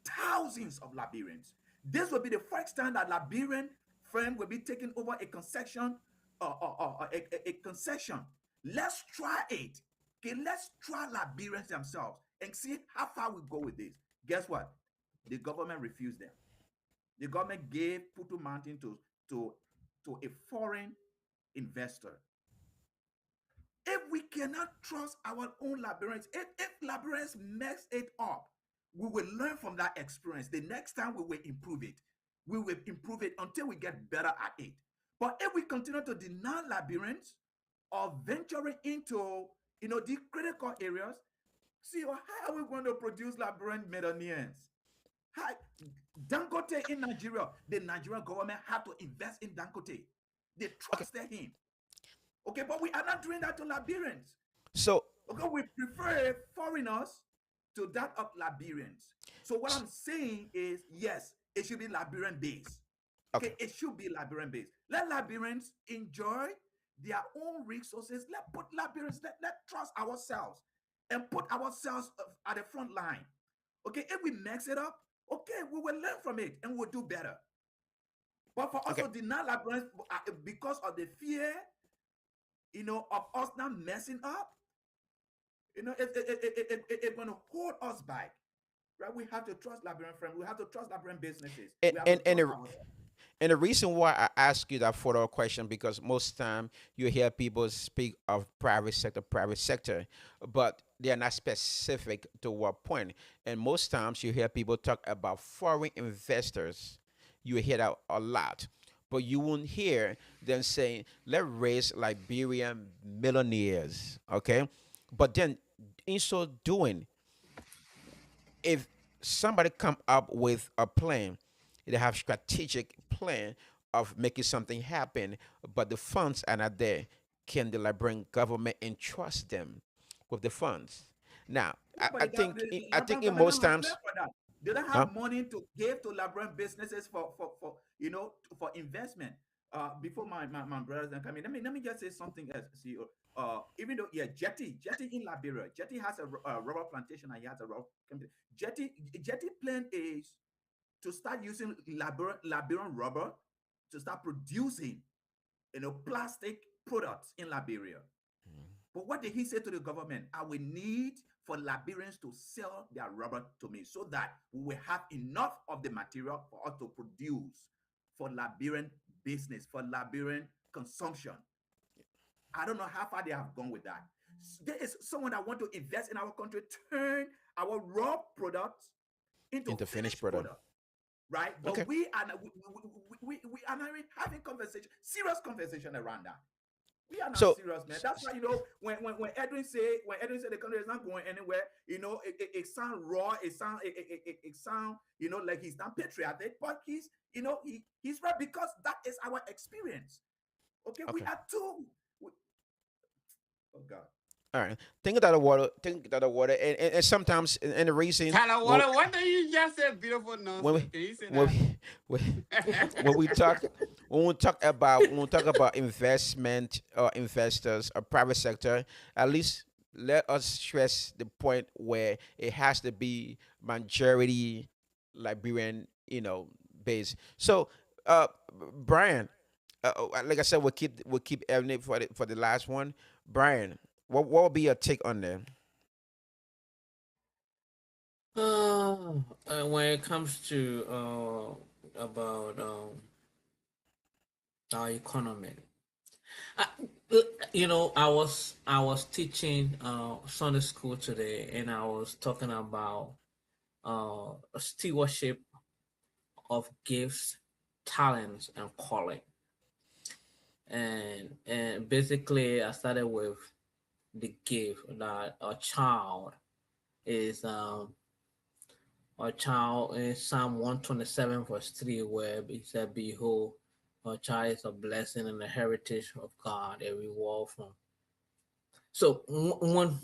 thousands of Liberians. This will be the first time that Liberian firm will be taking over a concession, a concession. Let's try it. Okay, let's try Liberians themselves and see how far we go with this. Guess what? The government refused them. The government gave Putu Mountain to, to a foreign investor. If we cannot trust our own Liberians, if Liberians mess it up, we will learn from that experience. The next time we will improve it. We will improve it until we get better at it. But if we continue to deny Liberians or venturing into the critical areas, see, how are we going to produce Liberian millionaires? How, Dangote in Nigeria, the Nigerian government had to invest in Dangote. They Okay, trusted him. Okay, but we are not doing that to Liberians. so Okay, we prefer foreigners to that of Liberians. So what I'm saying is, yes, it should be Liberian based. okay, Okay, it should be Liberian based. Let Liberians enjoy their own resources. Let put Liberians, let trust ourselves and put ourselves at the front line. Okay, if we mix it up, okay, we will learn from it and we'll do better. But for us okay. to deny Liberians because of the fear, of us not messing up, it's going to hold us back. Right? We have to trust Liberian friends. We have to trust Liberian businesses. And We have to and and trust the, ourselves. and the reason why I ask you that follow-up question, because most time you hear people speak of private sector, but they are not specific to what point. And most times you hear people talk about foreign investors. You hear that a lot, but you won't hear them saying, "Let's raise Liberian millionaires." Okay, but then in so doing, if somebody come up with a plan, they have strategic plan of making something happen, but the funds are not there. Can the Liberian government entrust them with the funds? Now, Yeah, but the I think Liberian in government most don't have plan times, for that. They don't huh? have money to give to Liberian businesses for investment. Before my brothers and come in, let me just say something else, CEO. Even though, yeah, Jetty in Liberia, Jetty has a rubber plantation and he has a rubber company. Jetty plan is to start using Liberian rubber to start producing plastic products in Liberia. But what did he say to the government? I will need for Liberians to sell their rubber to me so that we will have enough of the material for us to produce for Liberian business, for Liberian consumption. I don't know how far they have gone with that. There is someone that want to invest in our country, turn our raw products into Into finished finished product. product, right? Okay. But we are not even having conversation, serious conversation around that. We are not So, serious, man. That's why when Edwin say the country is not going anywhere, it sound raw, it sound like he's not patriotic, but he's right because that is our experience. Okay, we okay. are too. We, oh God. All right. Think about the water. Think about the water, and sometimes, and the reason Tyler, when what do you just say? Beautiful when nonsense. we Can you say when that? we, when when we talk when we talk about investment or investors or private sector, at least let us stress the point where it has to be majority Liberian, base. So, Brian, like I said, we'll keep having it for the last one. Brian, what would be your take on that? When it comes to about our economy, I, I was teaching Sunday school today, and I was talking about stewardship of gifts, talents, and calling. And basically, I started with the gift that is a child in Psalm 127 verse 3, where it said, "Behold, a child is a blessing and a heritage of God, a reward from." So when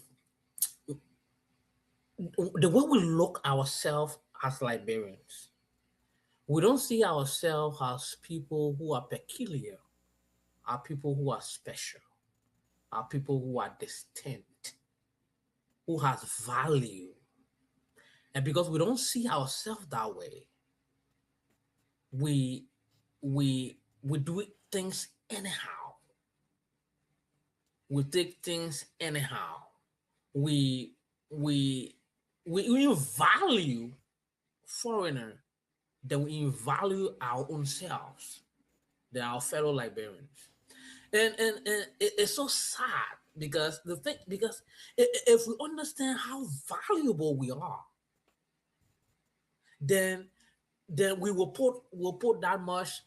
the way we look ourselves as Liberians, we don't see ourselves as people who are peculiar, are people who are special, are people who are distinct, who has value. And because we don't see ourselves that way, we we do things anyhow. We take things anyhow. We we we value foreigner than we value our own selves, than our fellow Liberians. And it's so sad because if we understand how valuable we are, then we will put that much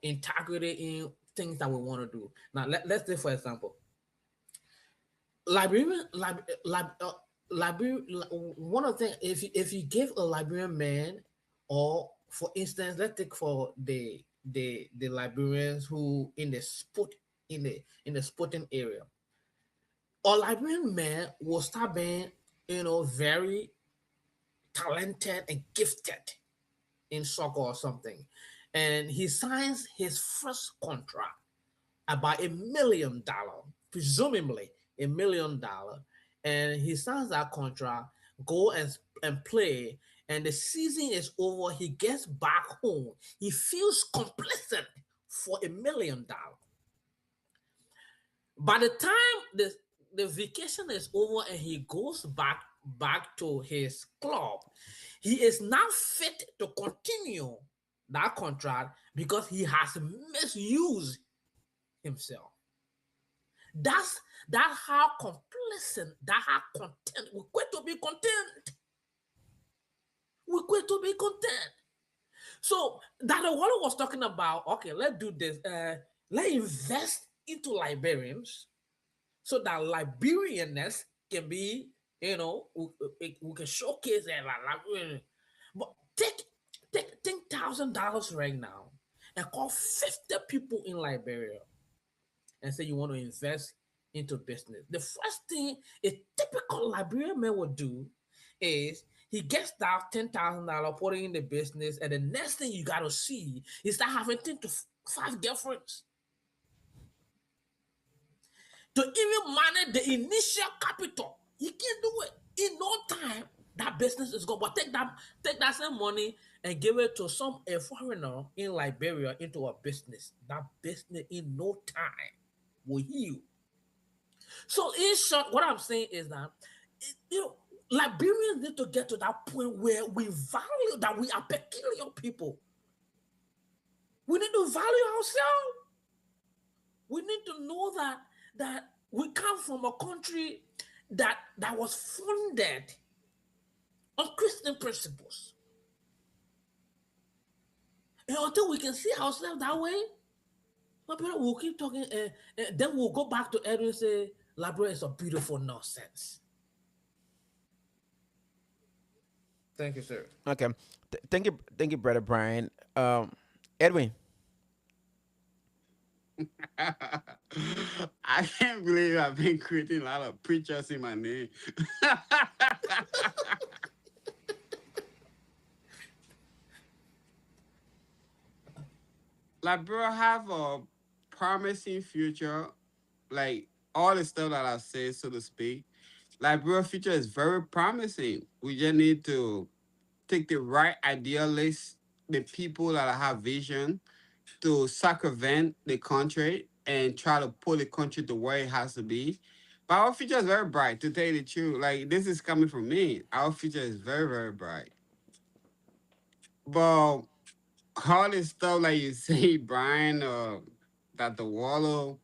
integrity in things that we want to do. Now let's say, for example, Liberian lib, lib, Liberian one of the things, if you give a Liberian man, or for instance, let's take for the Liberians who in the sporting area, a Liberian man will start being very talented and gifted in soccer or something, and he signs his first contract about $1 million, presumably $1 million, and he signs that contract, go and play, and the season is over. He gets back home. He feels complacent for $1 million. By the time the vacation is over and he goes back to his club, he is now fit to continue that contract because he has misused himself. That's how complacent, that how content. We quit to be content. We quit to be content. So that what I was talking about. Okay, let's do this. Let's invest into Liberians so that Liberianness can be, we can showcase that. But take $10,000 right now and call 50 people in Liberia and say you want to invest into business. The first thing a typical Liberian man would do is he gets that $10,000, put it in the business, and the next thing you got to see is that having 10 to 5 girlfriends to even manage the initial capital. He can't do it in no time. That business is gone. But take that same money and give it to a foreigner in Liberia into a business. That business in no time will heal. So in short, what I'm saying is that you know Liberians need to get to that point where we value that we are peculiar people. We need to value ourselves. We need to know that we come from a country that was funded on Christian principles. And until we can see ourselves that way, my brother, we'll keep talking, and then we'll go back to Edwin and say, Labrador is a beautiful nonsense. Thank you, sir. Okay. Thank you, brother Brian. Edwin. I can't believe I've been creating a lot of preachers in my name. Like, bro, have a promising future. Like, all the stuff that I said, so to speak. Like, bro, future is very promising. We just need to take the right idealists, the people that have vision, to circumvent the country and try to pull the country to where it has to be. But our future is very bright, to tell you the truth. Like, this is coming from me. Our future is very, very bright. But all this stuff, like you say, Brian, Dr. Wallow,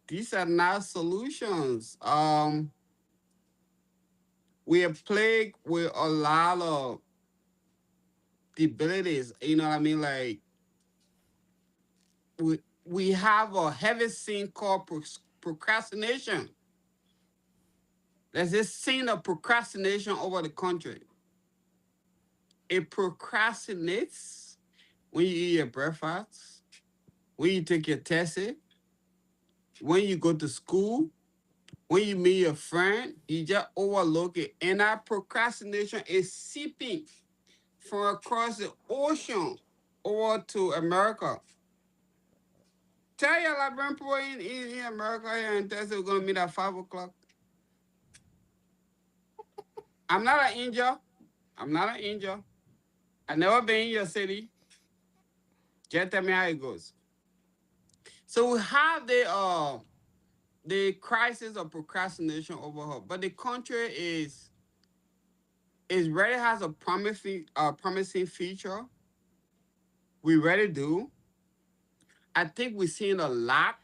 these are not solutions. We are plagued with a lot of debilities. You know what I mean? Like, we have a heavy sin called procrastination. There's this sin of procrastination over the country. It procrastinates when you eat your breakfast, when you take your test, when you go to school, when you meet your friend, you just overlook it. And that procrastination is seeping from across the ocean over to America. Tell your Liberian people in America here and Texas we're gonna meet at 5 o'clock. I'm not an angel. I'm not an angel. I never been in your city. Just tell me how it goes. So we have the crisis of procrastination over her, but the country is really has a promising future. We really do. I think we're seeing a lot.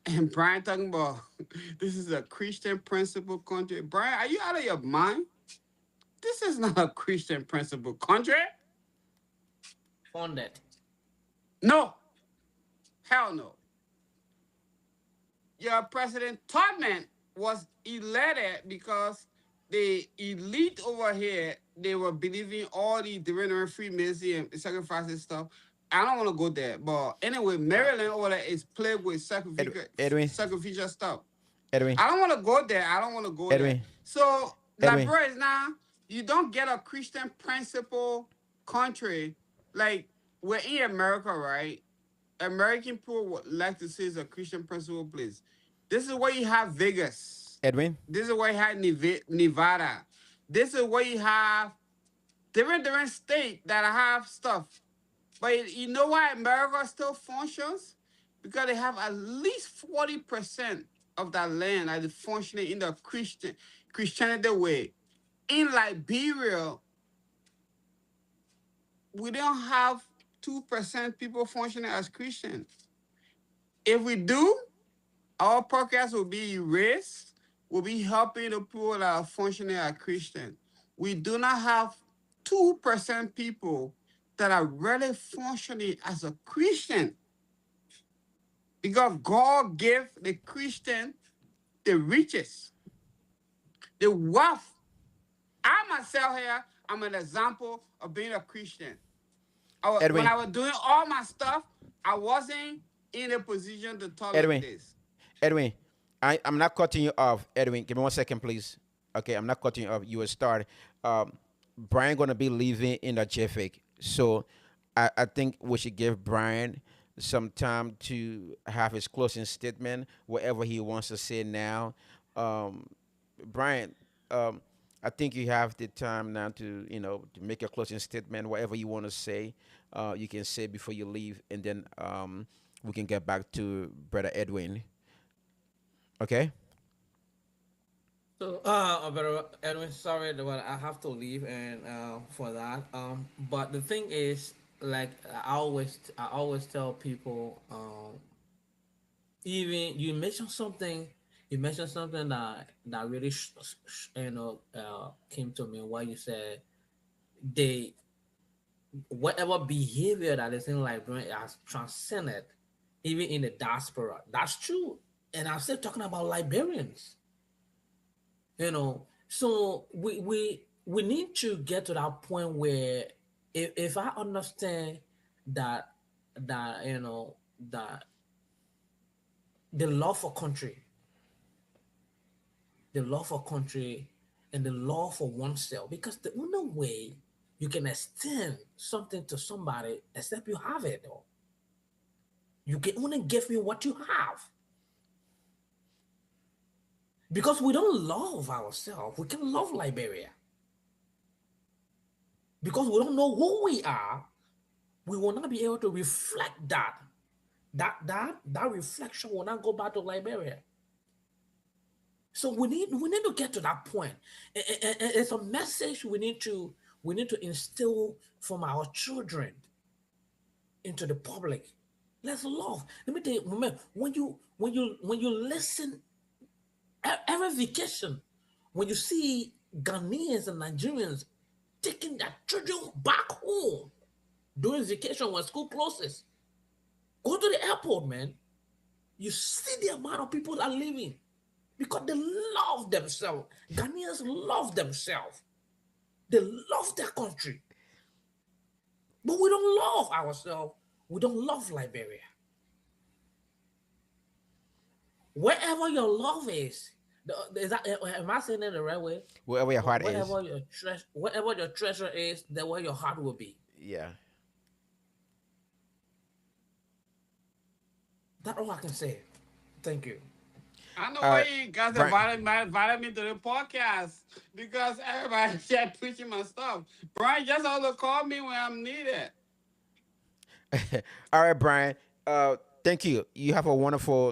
And Brian talking about this is a Christian principle country. Brian, are you out of your mind? This is not a Christian principle country. Funded. No, hell no. Your president Tubman was elected because the elite over here they were believing all the different Freemason and sacrifices stuff. I don't want to go there, but anyway, Maryland over there is plagued with Edwin, sacrificial stuff. Edwin, I don't want to go there. I don't want to go there. Edwin, So Edwin. Liberia is now you don't get a Christian principle country like we're in America, right? American people would like to say it's a Christian principle place. This is where you have Vegas. Edwin, This is where you have Nevada. This is where you have different states that have stuff. But you know why America still functions? Because they have at least 40% of that land that is functioning in the Christianity way. In Liberia, we don't have 2% people functioning as Christians. If we do, our podcast will be erased. We'll be helping the people that are functioning as Christian. We do not have 2% people that are really functioning as a Christian. Because God gave the Christian the riches, the wealth. I myself here, I'm an example of being a Christian. When Edwin, I was doing all my stuff, I wasn't in a position to tolerate Edwin, this. Edwin. I'm not cutting you off, Edwin. Give me 1 second, please. Okay, I'm not cutting you off. You will start. Brian gonna be leaving in a jiffy, so I think we should give Brian some time to have his closing statement, whatever he wants to say now. Um, Brian, I think you have the time now to to make your closing statement, whatever you want to say. You can say before you leave, and then we can get back to Brother Edwin. Okay. So, but Edwin, sorry, but I have to leave and for that. But the thing is, like I always tell people, even you mentioned something that really, came to me. What you said, they whatever behavior that is in Liberia has transcended, even in the diaspora. That's true, and I'm still talking about Liberians. So we need to get to that point where if I understand that that the love for country, the love for country and the love for oneself, because the only way you can extend something to somebody except you have it, though. You can only give me what you have. Because we don't love ourselves, we can love Liberia. Because we don't know who we are, we will not be able to reflect that. That reflection will not go back to Liberia. So we need to get to that point. And it's a message we need to instill from our children into the public. Let's love. Let me tell you, man, when you listen every vacation, when you see Ghanaians and Nigerians taking their children back home during vacation when school closes, go to the airport, man. You see the amount of people that are leaving because they love themselves. Ghanaians love themselves. They love their country. But we don't love ourselves. We don't love Liberia. Wherever your love am I saying it the right way? Wherever your heart is. Wherever your treasure is, that's where your heart will be. Yeah. That's all I can say. Thank you. I know All why right, you guys Brian. invited me to the podcast because everybody here preaching my stuff. Brian just also call me when I'm needed. All right, Brian. Thank you. You have a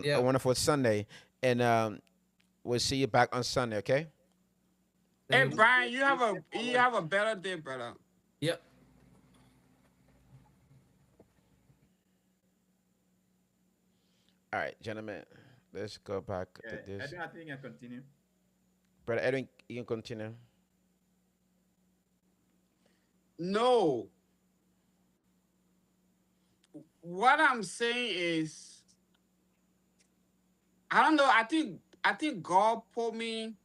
Yeah. wonderful Sunday, and we'll see you back on Sunday. Okay. Hey Thank you. Brian, you have a better day, brother. Yep. All right, gentlemen. Let's go back to I this. think I continue. Brother Edwin, you can continue. No, what I'm saying is, I don't know. I think God put me.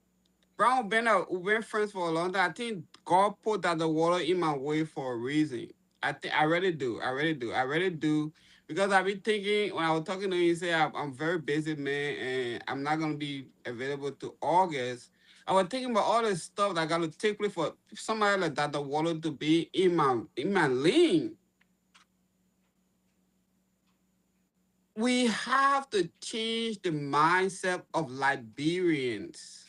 Brown we've been friends for a long time. I think God put that the water in my way for a reason. I really do. I really do. Because I've been thinking when I was talking to you, you say I'm very busy, man, and I'm not gonna be available to August. I was thinking about all this stuff that got to take place for somebody like that the water to be in my lane. We have to change the mindset of Liberians.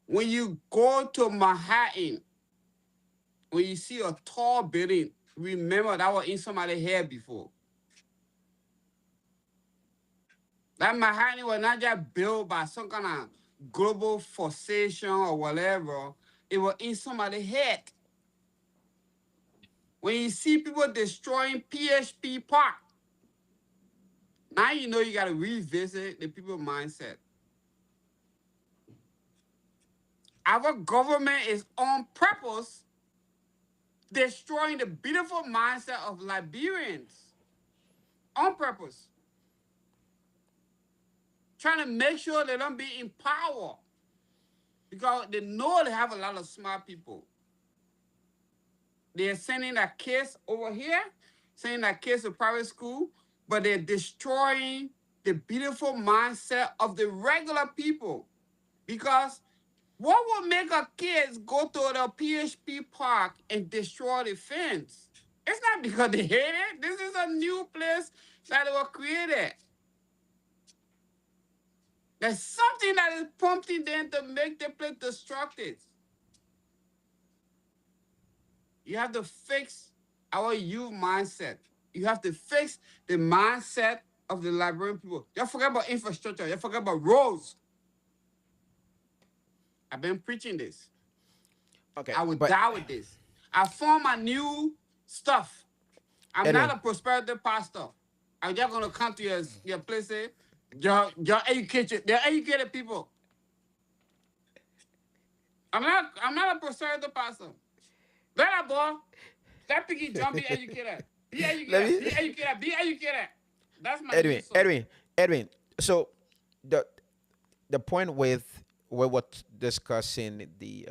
When you go to Manhattan, when you see a tall building, remember that was in somebody's head before. That Manhattan was not just built by some kind of global forçation or whatever. It was in somebody's head. When you see people destroying PHP Park, now you know you got to revisit the people mindset. Our government is on purpose destroying the beautiful mindset of Liberians on purpose, trying to make sure they don't be in power because they know they have a lot of smart people. They're sending their kids over here, sending their kids to private school, but they're destroying the beautiful mindset of the regular people because what will make our kids go to the PHP Park and destroy the fence? It's not because they hate it. This is a new place that was created. There's something that is prompting them to make the place destructive. You have to fix our youth mindset. You have to fix the mindset of the Liberian people. You forget about infrastructure. You forget about roads. I've been preaching this. Okay, I will but die with this. I form my new stuff. I'm Edwin, not a prosperity pastor. I'm just gonna come to your place. Say, your education. They're educated people. I'm not a prosperity pastor. Better boy. Stop picking John. Be educated. Be let educated. me, Be educated. Be educated. That's my new Edwin, song. Edwin, Edwin. So the the point with we were discussing the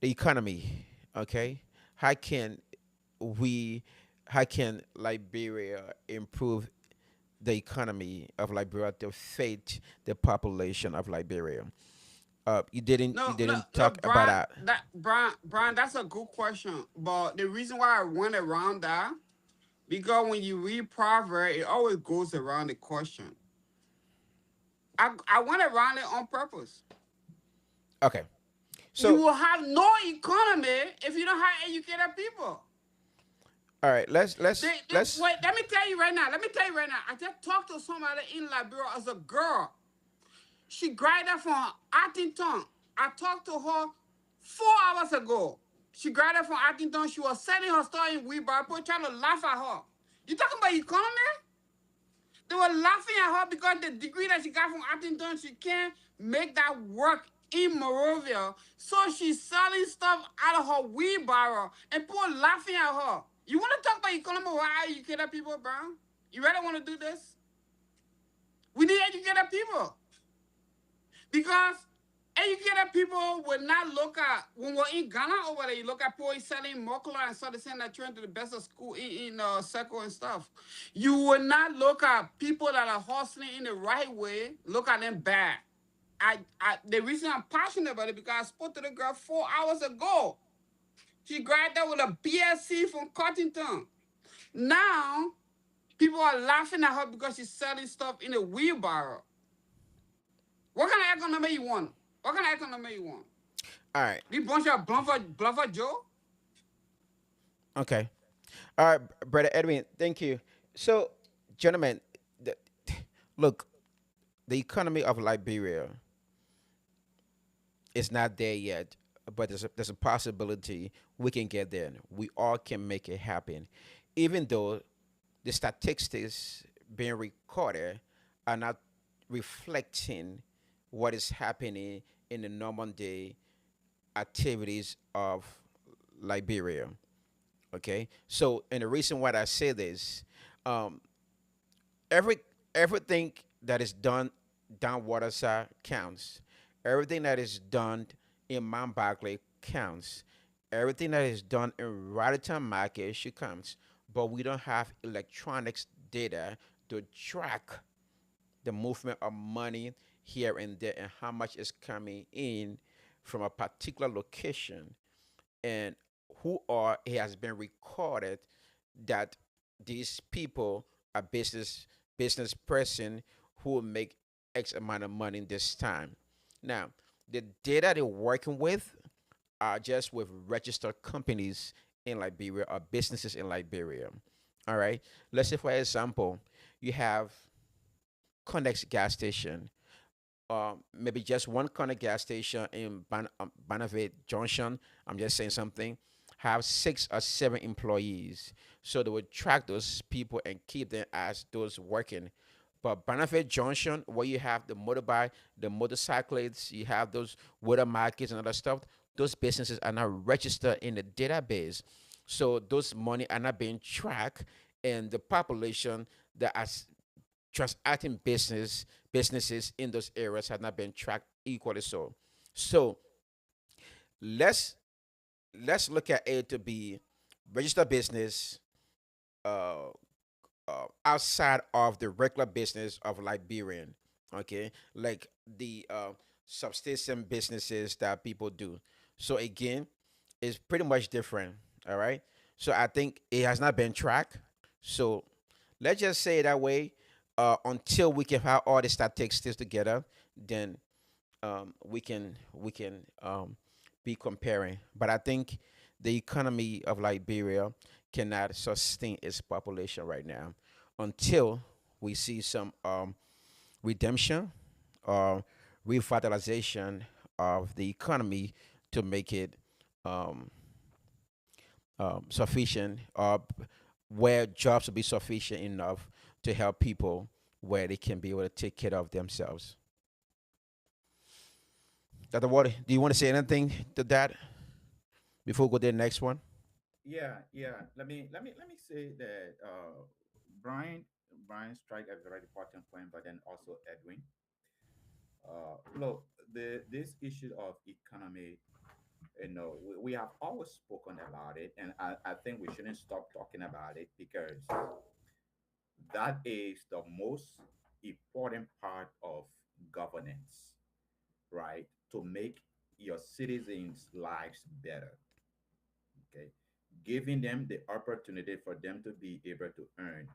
economy. Okay, how can we, how can Liberia improve the economy of Liberia to fit the population of Liberia? You No, didn't look, talk about Brian. that. Brian. That's a good question. But the reason why I went around that because when you read proverb, it always goes around the question. I went around it on purpose. Okay, You so will have no economy if you don't have educated people. all right, let's Wait, let me tell you right now. I just talked to somebody in Liberia as a girl. She graduated from Artington. I talked to her 4 hours ago. She graduated from Artington. She was selling her store in Weber. People trying to laugh at her. You talking about economy? They were laughing at her because the degree that she got from Artington, she can't make that work in Morovia. So she's selling stuff out of her wheelbarrow and people laughing at her. You want to talk about economy? Why educated people, bro? You really want to do this? We need educated people. Because educated people will not look at, when we're in Ghana over there, you look at people selling mokular and started saying that trying to the best of school in circle and stuff. You will not look at people that are hustling in the right way, look at them bad. The reason I'm passionate about it because I spoke to the girl 4 hours ago. She graduated with a BSc from Cottington. Now, people are laughing at her because she's selling stuff in a wheelbarrow. What kind of economy you want? What kind of economy you want? All right. This bunch of bluffer Joe? Okay. All right, brother Edwin. Thank you. So, gentlemen, the, look, the economy of Liberia is not there yet, but there's a possibility we can get there. We all can make it happen, even though the statistics being recorded are not reflecting what is happening in the normal day activities of Liberia. Okay, so and the reason why I say this, um, every everything that is done down water side counts. Everything that is done in Mount Barclay counts. Everything that is done in Raritan Market should counts. But we don't have electronics data to track the movement of money here and there and how much is coming in from a particular location and who are it has been recorded that these people are business person who will make X amount of money this time. Now, the data they're working with are just with registered companies in Liberia or businesses in Liberia. All right. Let's say, for example, you have Connex gas station, maybe just one Connect gas station in Banavit Junction. I'm just saying something. Have 6 or 7 employees, so they would track those people and keep them as those working. But Benefit Junction, where you have the motorbike, the motorcyclists, you have those water markets and other stuff, those businesses are not registered in the database. So those money are not being tracked, and the population that are transacting businesses in those areas have not been tracked equally so. So let's let's look at A to B registered business uh, outside of the regular business of Liberian, okay, like the subsistence businesses that people do. So again, it's pretty much different. All right. So I think it has not been tracked. So let's just say it that way. Until we can have all the statistics together, then we can be comparing. But I think the economy of Liberia cannot sustain its population right now until we see some redemption or revitalization of the economy to make it um, sufficient or where jobs will be sufficient enough to help people where they can be able to take care of themselves. Dr. Water, do you want to say anything to that before we go to the next one? Yeah. Let me say that Brian strike a very important point, but then also Edwin. Look, this issue of economy, we have always spoken about it, and I think we shouldn't stop talking about it because that is the most important part of governance, right? To make your citizens' lives better, okay? Giving them the opportunity for them to be able to earn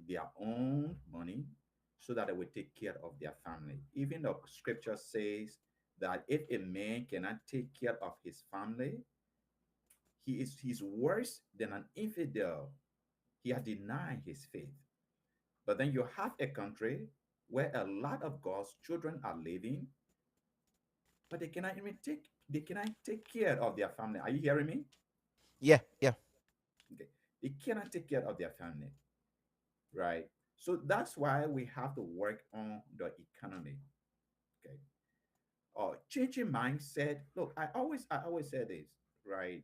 their own money so that they will take care of their family. Even the scripture says that if a man cannot take care of his family, he's worse than an infidel. He has denied his faith. But then you have a country. where a lot of God's children are living, but they cannot take care of their family. Are you hearing me? Yeah, yeah. Okay. They cannot take care of their family, right? So that's why we have to work on the economy. Okay. Changing mindset. Look, I always say this, right?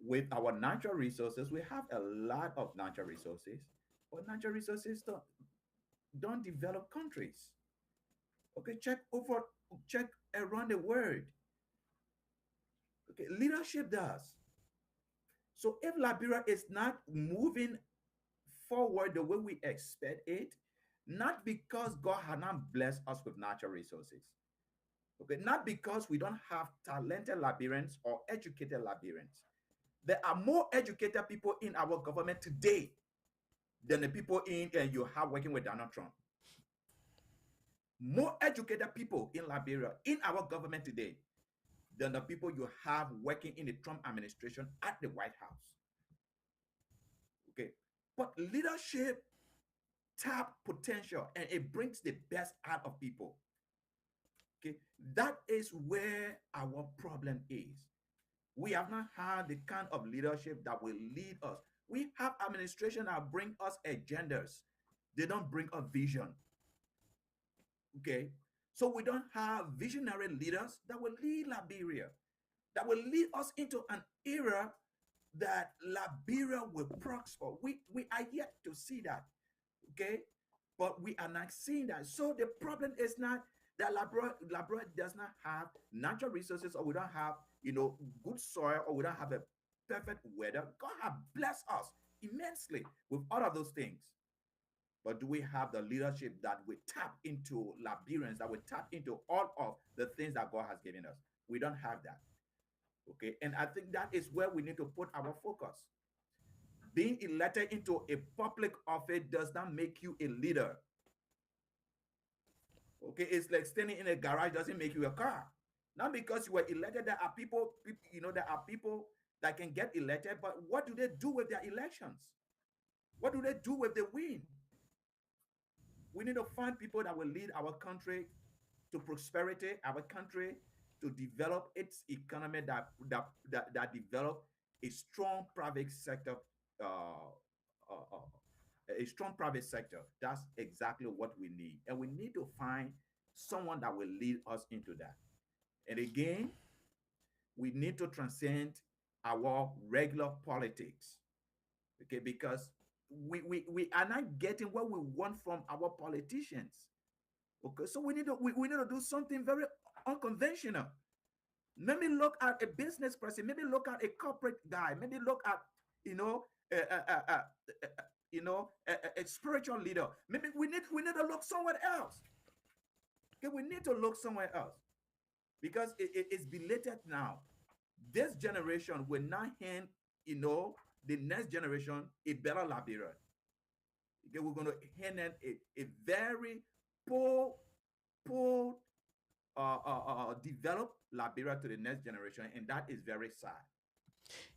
With our natural resources, we have a lot of natural resources, but natural resources don't develop countries. Okay, check around the world. Okay, leadership does. So if Liberia is not moving forward the way we expect it, not because God had not blessed us with natural resources, okay, not because we don't have talented Liberians or educated Liberians. There are more educated people in our government today than the people in you have working with Donald Trump. More educated people in Liberia in our government today than the people you have working in the Trump administration at the White House. Okay. But leadership tap potential and it brings the best out of people. Okay. That is where our problem is. We have not had the kind of leadership that will lead us. We have administration that bring us agendas. They don't bring a vision. Okay. So we don't have visionary leaders that will lead Liberia, that will lead us into an era that Liberia will prosper. We are yet to see that. Okay. But we are not seeing that. So the problem is not that Liberia does not have natural resources, or we don't have, good soil, or we don't have a perfect weather. God has blessed us immensely with all of those things. But do we have the leadership that we tap into Liberians, that we tap into all of the things that God has given us? We don't have that. Okay. And I think that is where we need to put our focus. Being elected into a public office does not make you a leader. Okay. It's like standing in a garage doesn't make you a car. Not because you were elected. There are there are people that can get elected, but what do they do with their elections? What do they do with the win? We need to find people that will lead our country to prosperity, our country to develop its economy, that develop a strong private sector, uh, a strong private sector. That's exactly what we need, and we need to find someone that will lead us into that. And again, we need to transcend our regular politics, okay? Because we are not getting what we want from our politicians. Okay, so we need to do something very unconventional. Maybe look at a business person. Maybe look at a corporate guy. Maybe look at you know a, a, a, a, a spiritual leader. Maybe we need to look somewhere else. Okay, we need to look somewhere else because it's belated now. This generation will not hand the next generation a better Liberia. Okay, we're going to hand in a very poor, poor develop Liberia to the next generation, and that is very sad.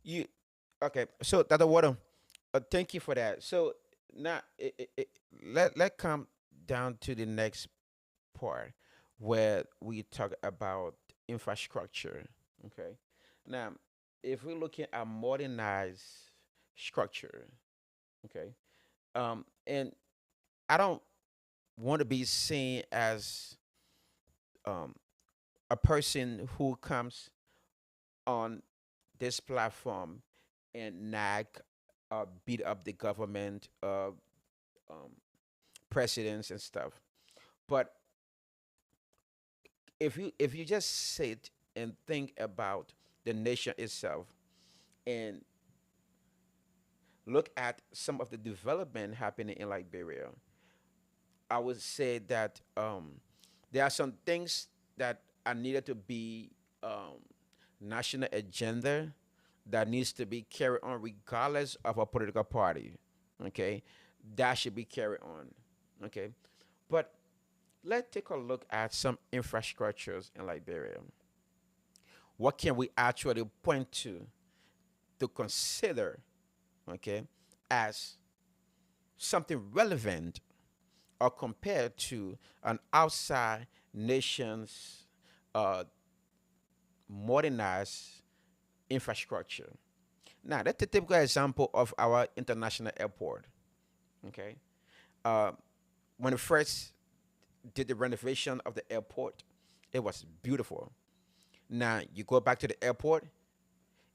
You okay? So that water. Thank you for that. So now let come down to the next part where we talk about infrastructure. Okay. Now, if we're looking at modernized structure, okay, and I don't want to be seen as um, a person who comes on this platform and nag, beat up the government, um, presidents and stuff. But if you just sit and think about the nation itself and look at some of the development happening in Liberia, I would say that there are some things that are needed to be national agenda that needs to be carried on regardless of a political party. Okay, that should be carried on. Okay, but let's take a look at some infrastructures in Liberia. What can we actually point to consider, okay, as something relevant are compared to an outside nation's uh, modernized infrastructure. Now, that's a typical example of our international airport. Okay, uh, when we first did the renovation of the airport, it was beautiful. Now you go back to the airport,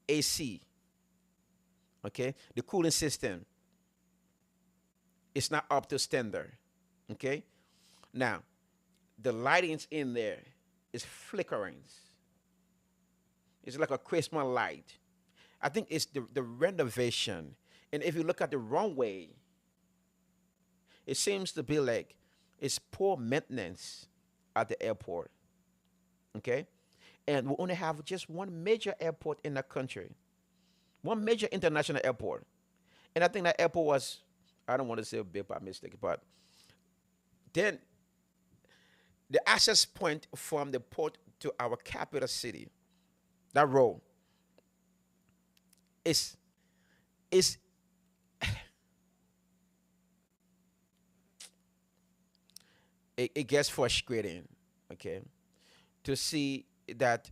AC, okay, the cooling system is not up to standard. Okay, now the lighting's in there is flickering. It's like a Christmas light. I think it's the renovation. And if you look at the runway, it seems to be like it's poor maintenance at the airport. Okay? And we only have just one major airport in the country, one major international airport. And I think that airport was, I don't want to say a big by mistake, but then the access point from the port to our capital city, that road, is is it gets frustrating, okay, to see that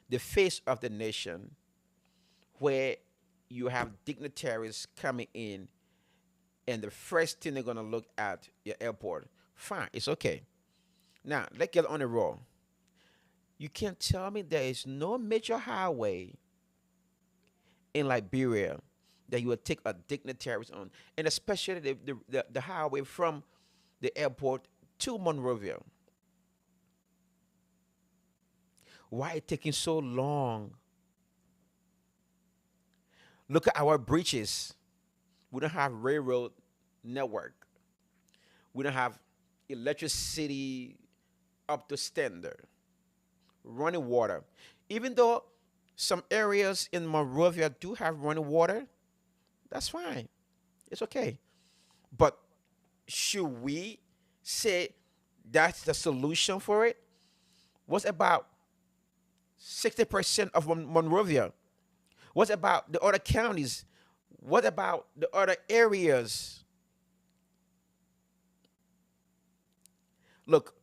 the face of the nation, where you have dignitaries coming in, and the first thing they're gonna look at your airport. Fine, it's okay. Now let's get on the road. You can't tell me there is no major highway in Liberia that you would take a dignitaries on, and especially the highway from the airport to Monrovia. Why it taking so long? Look at our bridges. We don't have railroad network. We don't have electricity up to standard. Running water. Even though some areas in Monrovia do have running water, that's fine. It's okay. But should we say that's the solution for it? What about 60% of Monrovia? What about the other counties? What about the other areas? Look,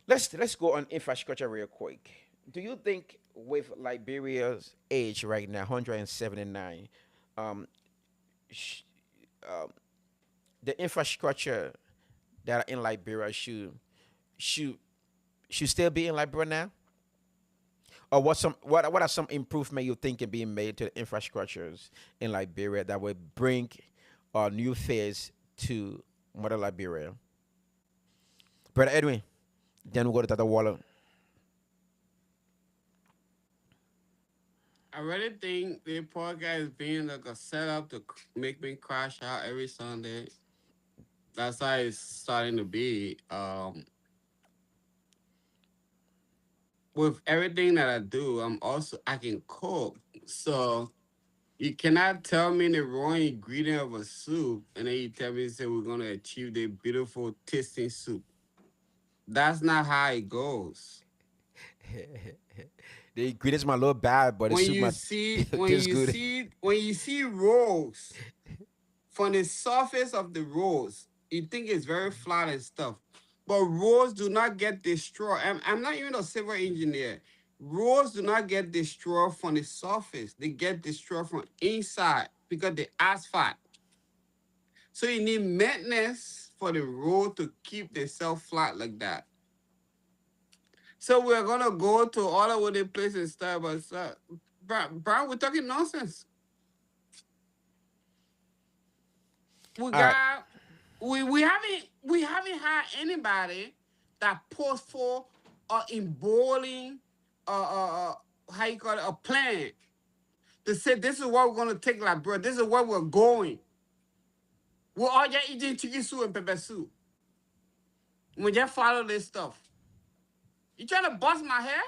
let's go on infrastructure real quick. Do you think with Liberia's age right now, 179, um, sh- um, the infrastructure that are in Liberia should should still be in Liberia now? Or what are some improvement you think can be made to the infrastructures in Liberia that will bring a new phase to Mother Liberia? Brother Edwin, then we go to Tata Waller. I really think the podcast is being like a setup to make me crash out every Sunday. That's how it's starting to be. With everything that I do, I can cook. So you cannot tell me the wrong ingredient of a soup and then you tell me say we're gonna achieve the beautiful tasting soup. That's not how it goes. The ingredients might look bad, but the When soup you might see when taste you good. see when you see rolls from the surface of the rolls, you think it's very flat and stuff. But rolls do not get destroyed. I'm not even a civil engineer. Rolls do not get destroyed from the surface. They get destroyed from inside because the asphalt. So you need maintenance for the road to keep themselves flat like that. So we're gonna go to all over the place and stuff, but Brian, we're talking nonsense. We All right. got we haven't had anybody that post for in bowling how you call it a plan to say this is what we're gonna take like bro, this is where we're going. We're all just eating chicken soup and pepper soup. We just follow this stuff. You trying to bust my hair?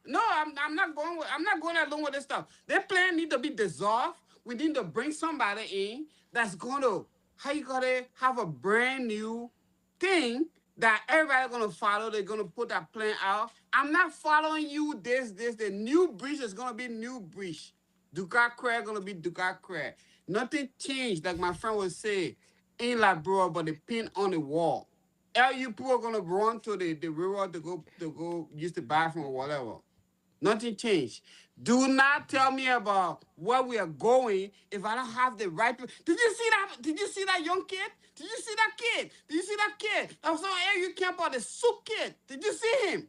No, I'm not going along with this stuff. Their plan need to be dissolved. We need to bring somebody in that's gonna how you gonna have a brand new thing that everybody's gonna follow. They're gonna put that plan out. I'm not following you. This. The new bridge is gonna be new bridge. Ducat Craig gonna be Ducat Craig. Nothing changed, like my friend would say. in Liberia, but they pin on the wall. All you people are gonna run to the river to go use the bathroom or whatever. Nothing changed. Do not tell me about where we are going if I don't have the right. Did you see that? Did you see that young kid? Did you see that kid? Did you see that kid? I was on air. You camp out the soup kid. Did you see him?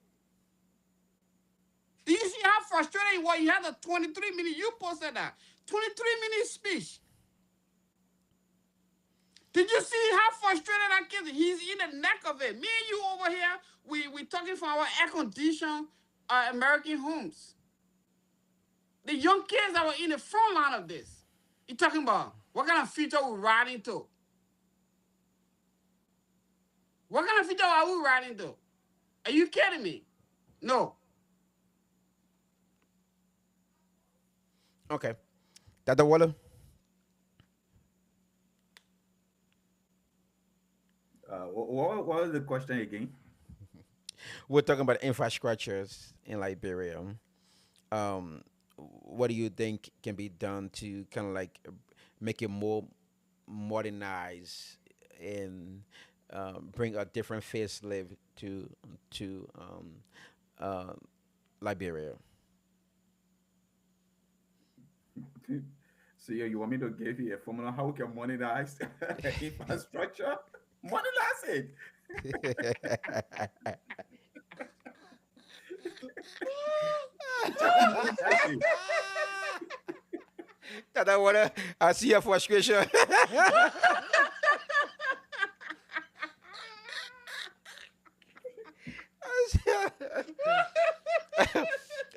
Did you see how frustrated he was? He had a 23-minute. You posted that 23-minute speech. Did you see how frustrated that kid is? He's in the neck of it. Me and you over here, we talking from our air-conditioned American homes. The young kids that were in the front line of this. You talking about what kind of future we riding to? What kind of future are we riding to? Are you kidding me? No. Okay. Dr. Waller? What was the question again? We're talking about infrastructures in Liberia. What do you think can be done to kind of like make it more modernized and bring a different facelift to uh, Liberia? So you want me to give you a formula how we can monetize infrastructure? Monetize it. Just monetize it. Dr. Waller, I see your frustration.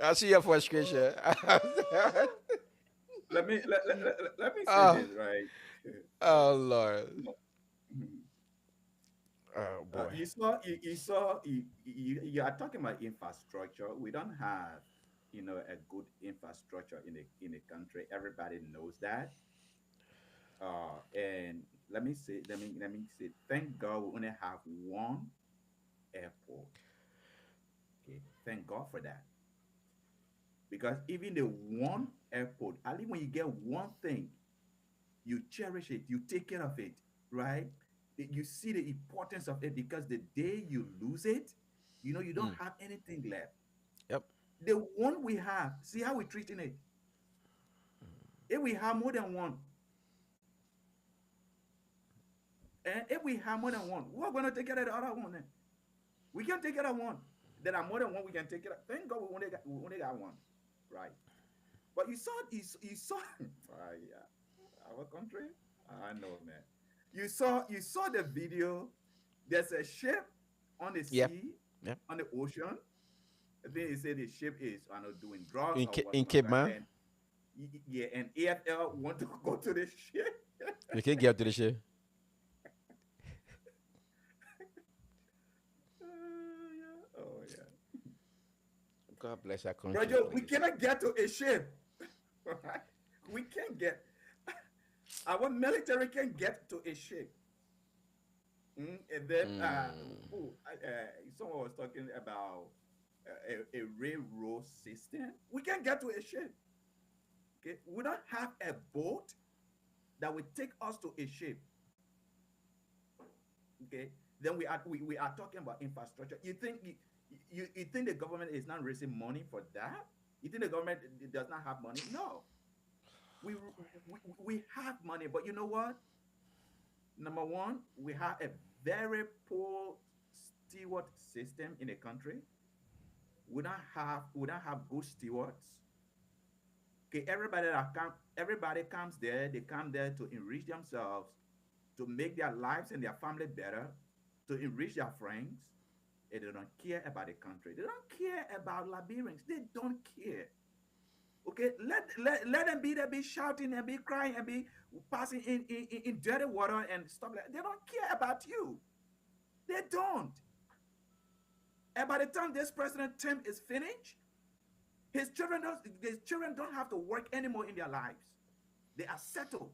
I see your frustration. Let me say Oh, this right. oh Lord. Mhm. Oh boy. You are talking about infrastructure. We don't have, a good infrastructure in the country. Everybody knows that. And let me say, thank God we only have one airport. Okay, thank God for that. Because even the one airport, at least when you get one thing, you cherish it, you take care of it, right? You see the importance of it because the day you lose it, you don't Mm, have anything left. yep. The one we have, see how we're treating it. If we have more than one, and if we have more than one, we're going to take care of the other one. Then. We can take care of one. There are more than one we can take care of. Thank God we only got one, right? But you saw yeah, our country. I know, man. You saw the video. There's a ship on the Yep. sea, Yep. on the ocean. I think they say the ship is, I know, doing drugs In or In whatnot, Cape right? Man, And yeah, and AFL want to go to the ship. you can get up to the shit. Yeah. Oh yeah, God bless our country, Roger. We please. cannot get to a ship. Right? We can't get. Our military can get to a ship. And then someone was talking about a railroad system. We can get to a ship. Okay, we don't have a boat that will take us to a ship. Okay, then we are talking about infrastructure. You think the government is not raising money for that? You think the government does not have money? No, we have money, but you know what? Number one, we have a very poor steward system in the country. We don't have good stewards. Okay, everybody comes there. They come there to enrich themselves, to make their lives and their family better, to enrich their friends. And they don't care about the country. They don't care about Liberians. They don't care. Okay, let them be there, be shouting and be crying and be passing in dirty water and stuff like that. They don't care about you. They don't. And by the time this president term is finished, his children don't have to work anymore in their lives. They are settled.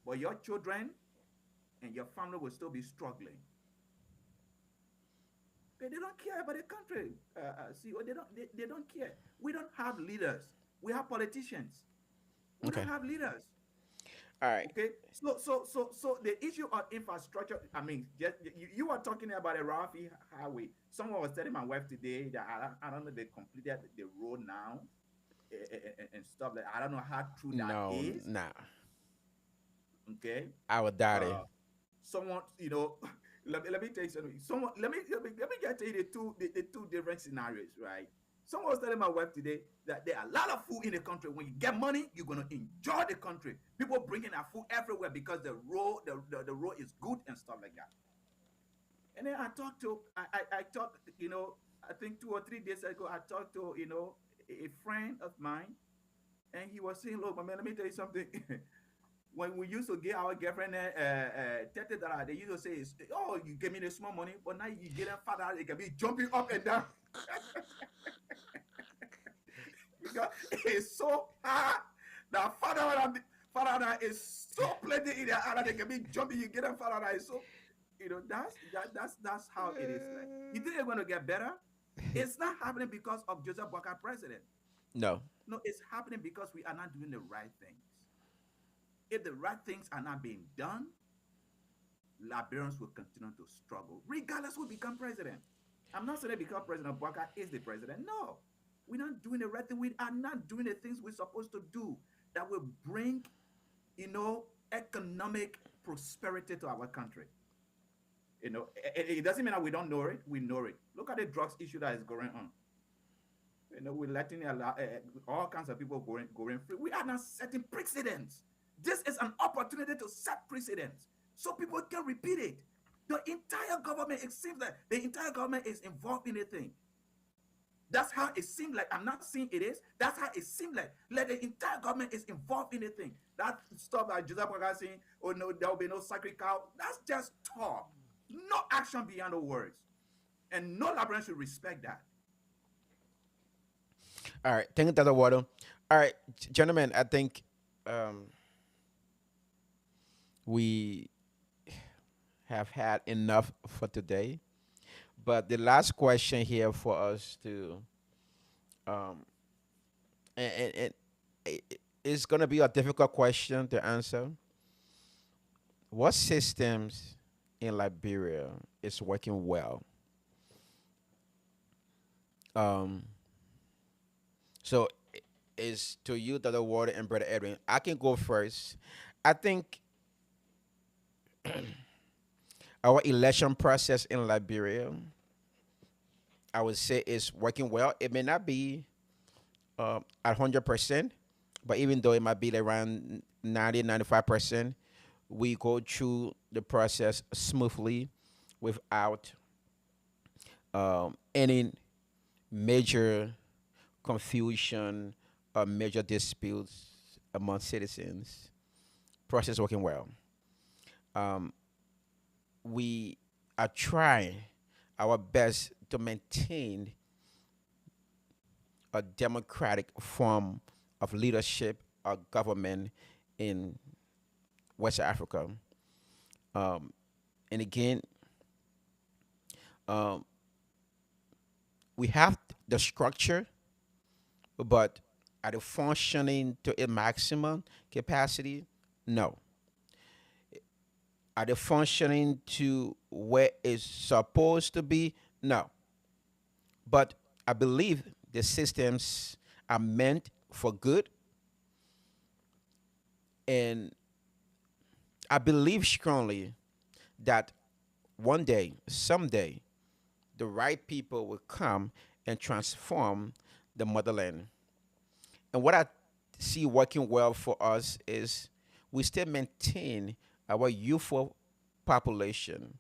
But your children and your family will still be struggling. Okay, they don't care about the country. See, they don't care. We don't have leaders. We have politicians. We don't Okay. have leaders. All right. Okay, so the issue of infrastructure. I mean, just, you are talking about a Rafi highway. Someone was telling my wife today that I don't know they completed the road now, and stuff like I don't know how true that No, is. nah. Okay, I would doubt it. uh, someone let me tell you something. Someone let me just tell you the two different scenarios, right? Someone was telling my wife today that there are a lot of food in the country. When you get money, you're gonna enjoy the country. People bringing their food everywhere because the road is good and stuff like that. And then I talked, I think 2 or 3 days ago, I talked to a friend of mine, and he was saying, "Look, my man, let me tell you something." When we used to give our girlfriend $30, they used to say, "Oh, you give me the small money," but now you get them father, they can be jumping up and down because it's so hard. The father is so plenty in their hand, they can be jumping. You get them father, is so that's how it is. Like, you think they're going to get better? It's not happening because of Joseph Boca president. No. No, it's happening because we are not doing the right things. If the right things are not being done, Liberians will continue to struggle, regardless who become president. I'm not saying because President Boaka is the president. No, we're not doing the right thing. We are not doing the things we're supposed to do that will bring, economic prosperity to our country. It doesn't mean that we don't know it. We know it. Look at the drugs issue that is going on. We're letting all kinds of people going free. We are not setting precedents. This is an opportunity to set precedents so people can repeat it. The entire government, it seems like the entire government is involved in a thing. That's how it seems like. I'm not saying it is. That's how it seems like. Like the entire government is involved in a thing. That stuff that Joseph was saying, "Oh no, there will be no sacred cow." That's just talk. No action beyond the words. And no Liberian should respect that. All right. Thank you, Dr. Water. All right, gentlemen, I think we have had enough for today. But the last question here for us to, um, and it's going to be a difficult question to answer. What systems in Liberia is working well? Um, so is to you, Dr. Water and Brother Edwin. I can go first. I think our election process in Liberia, I would say, is working well. It may not be at 100%, but even though it might be around 90, 95%, we go through the process smoothly without any major confusion or major disputes among citizens. Process working well. Um, we are trying our best to maintain a democratic form of leadership or government in West Africa. Um, and again, um, we have the structure, but are they functioning to a maximum capacity? No. Are they functioning to where it's supposed to be? No. But I believe the systems are meant for good, and I believe strongly that one day, someday, the right people will come and transform the motherland. And what I see working well for us is we still maintain our youthful population.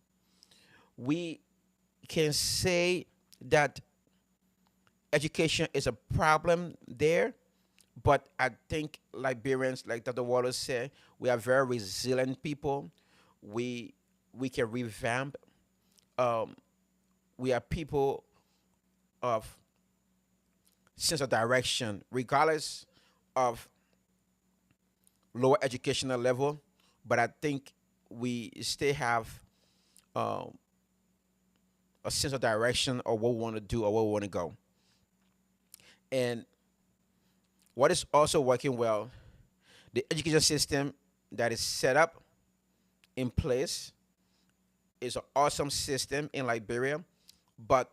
We can say that education is a problem there, but I think Liberians, like Dr. Wallace said, we are very resilient people. We can revamp. Um, we are people of sense of direction, regardless of lower educational level. But I think we still have um, a sense of direction or what we want to do or where we want to go. And what is also working well, the education system. that is set up in place. It's an awesome system in Liberia, but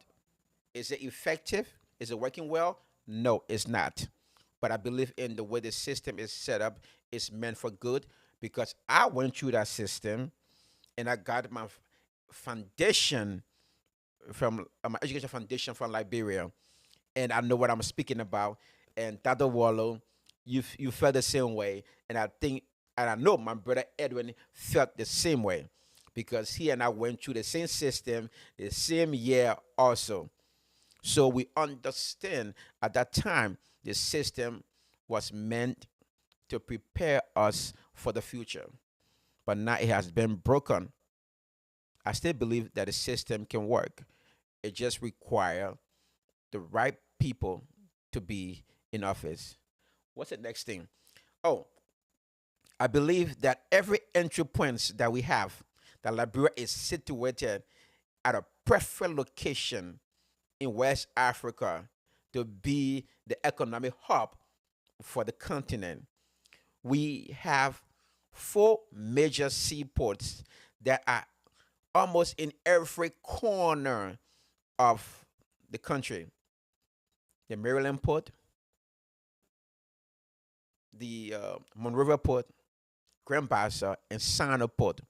is it effective? Is it working well? No, it's not. But I believe in the way the system is set up, it's meant for good because I went through that system and I got my foundation from my education foundation from Liberia, and I know what I'm speaking about. And Tata Wallow, you felt the same way, and I think, and I know my brother Edwin felt the same way, because he and I went through the same system the same year also. So we understand at that time the system was meant to prepare us for the future, but now it has been broken. I still believe that the system can work. It just requires the right people to be in office. What's the next thing? Oh, I believe that every entry points that we have, that Liberia is situated at a preferred location in West Africa to be the economic hub for the continent. We have four major seaports that are almost in every corner of the country: the Maryland port, the Monrovia port, Grand Bassa, and Sana port.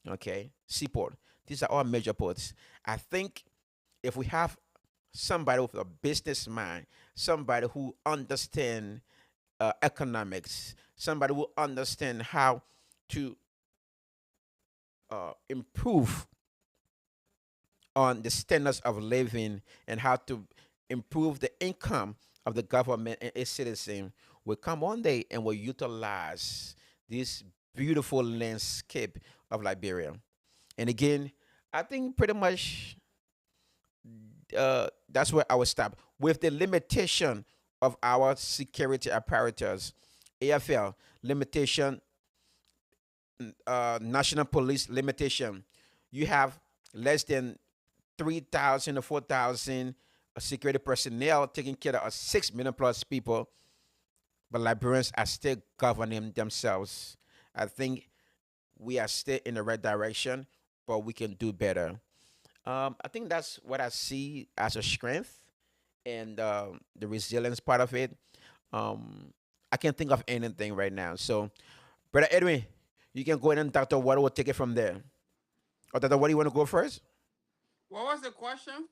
Okay, seaport. These are all major ports. I think if we have somebody with a business mind, somebody who understand economics, somebody who understand how to improve on the standards of living and how to improve the income of the government and its citizen, will come one day and will utilize this beautiful landscape of Liberia. And again, I think pretty much that's where I would stop with the limitation of our security apparatus. AFL limitation, national police limitation. You have less than 3,000 or 4,000 security personnel taking care of 6 million plus people, but Liberians are still governing themselves. I think we are still in the right direction, but we can do better. I think that's what I see as a strength and the resilience part of it. Um, I can't think of anything right now. So, Brother Edwin, you can go ahead and Dr. Water will take it from there. Or Dr. Water, you want to go first? What was the question?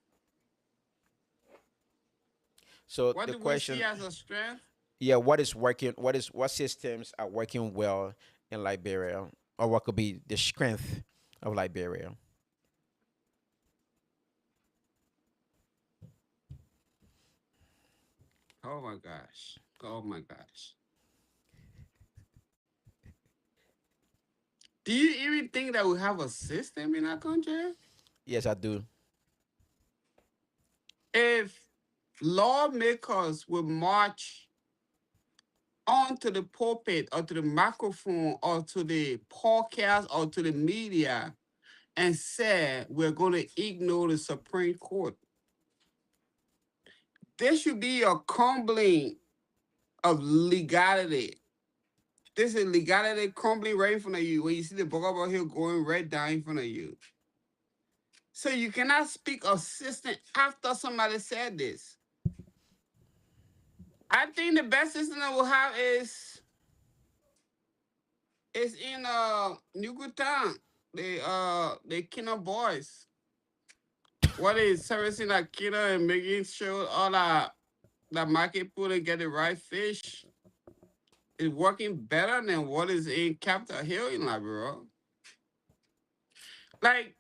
So What the do we see question, as a strength? yeah, what is working? What systems are working well in Liberia, or what could be the strength of Liberia? Oh my gosh. Oh my gosh. Do you even think that we have a system in our country? Yes, I do. If lawmakers will march onto the pulpit or to the microphone or to the podcast or to the media and say we're going to ignore the Supreme Court, there should be a crumbling of legality. This is legality crumbling right in front of you when you see the Bogaba Hill going right down in front of you. So you cannot speak of system after somebody said this. I think the best system that we'll have is in Nukutan. The Kino boys. What is servicing that Kino and making sure all that market pool and get the right fish is working better than what is in Capitol Hill in Liberia. Like,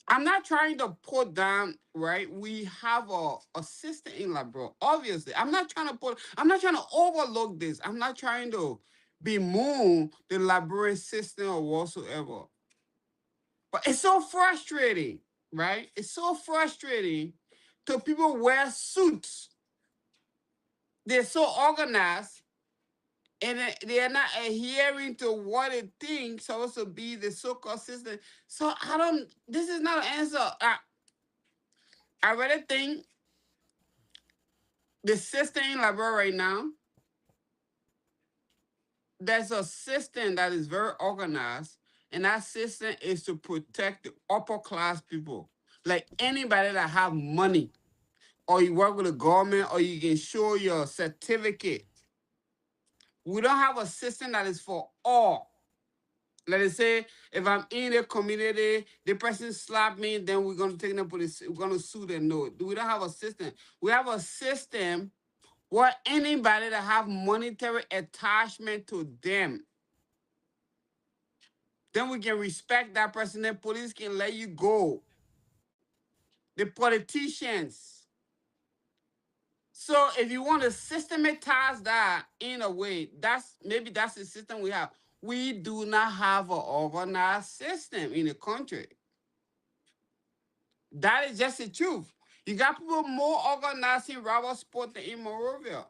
I'm not trying to put down, right? We have a system in Liberia. Obviously, I'm not trying to overlook this. I'm not trying to bemoan the Liberian system or whatsoever. But it's so frustrating, right? It's so frustrating to people wear suits. They're so organized and they are not adhering to what it thinks supposed to be the so-called system. So I don't. This is not an answer. I really think the system in Liberia right now there's a system that is very organized, and that system is to protect the upper class people, like anybody that have money, or you work with the government, or you can show your certificate. We don't have a system that is for all. Let us say if I'm in a community, the person slap me, then we're gonna take them to police, we're gonna sue them. No, we don't have a system. We have a system where anybody that have monetary attachment to them, then we can respect that person. Then police can let you go. The politicians. So if you want to systematize that in a way, that's the system we have. We do not have an organized system in the country. That is just the truth. You got people more organized in Sport than in Monrovia,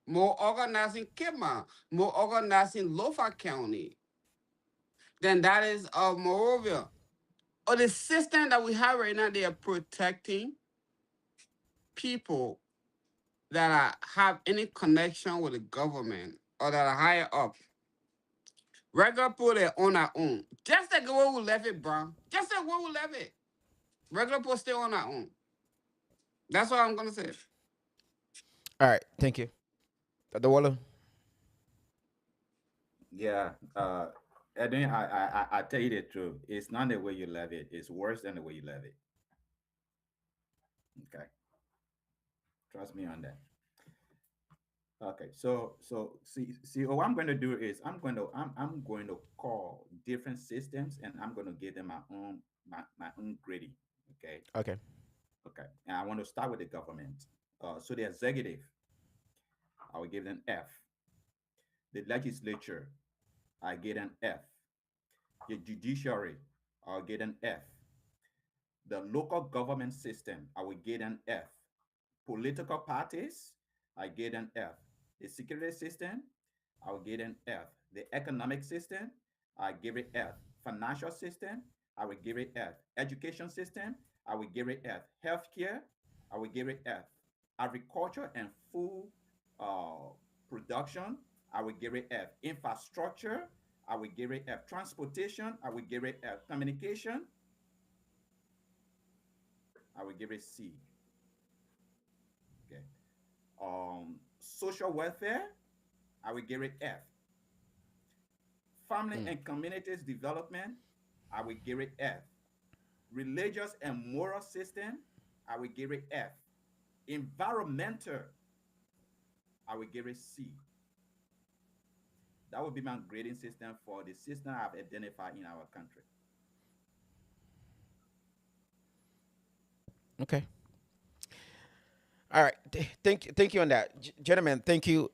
more organized in Kidman, more organized in Lofa County than that is of Monrovia. Or the system that we have right now, they are protecting people that have any connection with the government or that are higher up. Regular people, they on our own. Just like the way we left it, bro. Just like the way we left it. Regular people stay on our own. That's what I'm gonna say. All right, thank you. Dr. Waller? Yeah. Edwin, I tell you the truth. It's not the way you love it. It's worse than the way you love it. Okay. Trust me on that. Okay. So what I'm going to do is I'm going to call different systems and I'm going to give them my own grading. Okay. Okay. Okay. And I want to start with the government. So the executive, I will give them F. The legislature, I get an F. The judiciary, I'll get an F. The local government system, I will get an F. Political parties, I get an F. The security system, I will get an F. The economic system, I give it F. Financial system, I will give it F. Education system, I will give it F. Healthcare, I will give it F. Agriculture and food uh, production, I will give it F. Infrastructure, I will give it F. Transportation, I will give it F. Communication, I will give it C. Okay. Social welfare, I will give it F. Family Mm. and communities development, I will give it F. Religious and moral system, I will give it F. Environmental, I will give it C. That would be my grading system for the system I've identified in our country. Okay. All right. Thank you on that, gentlemen. Thank you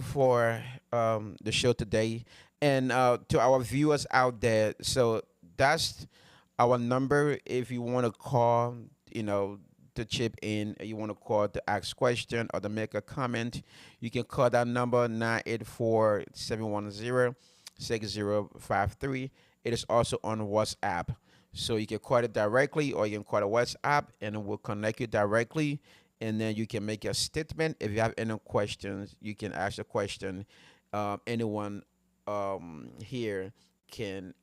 for the show today, and to our viewers out there. So that's our number. If you want to call, you know, to chip in, you want to call to ask question or to make a comment, you can call that number 984-710-6053. It is also on WhatsApp. So you can call it directly or you can call the WhatsApp and it will connect you directly. And then you can make a statement. If you have any questions, you can ask a question. Anyone here can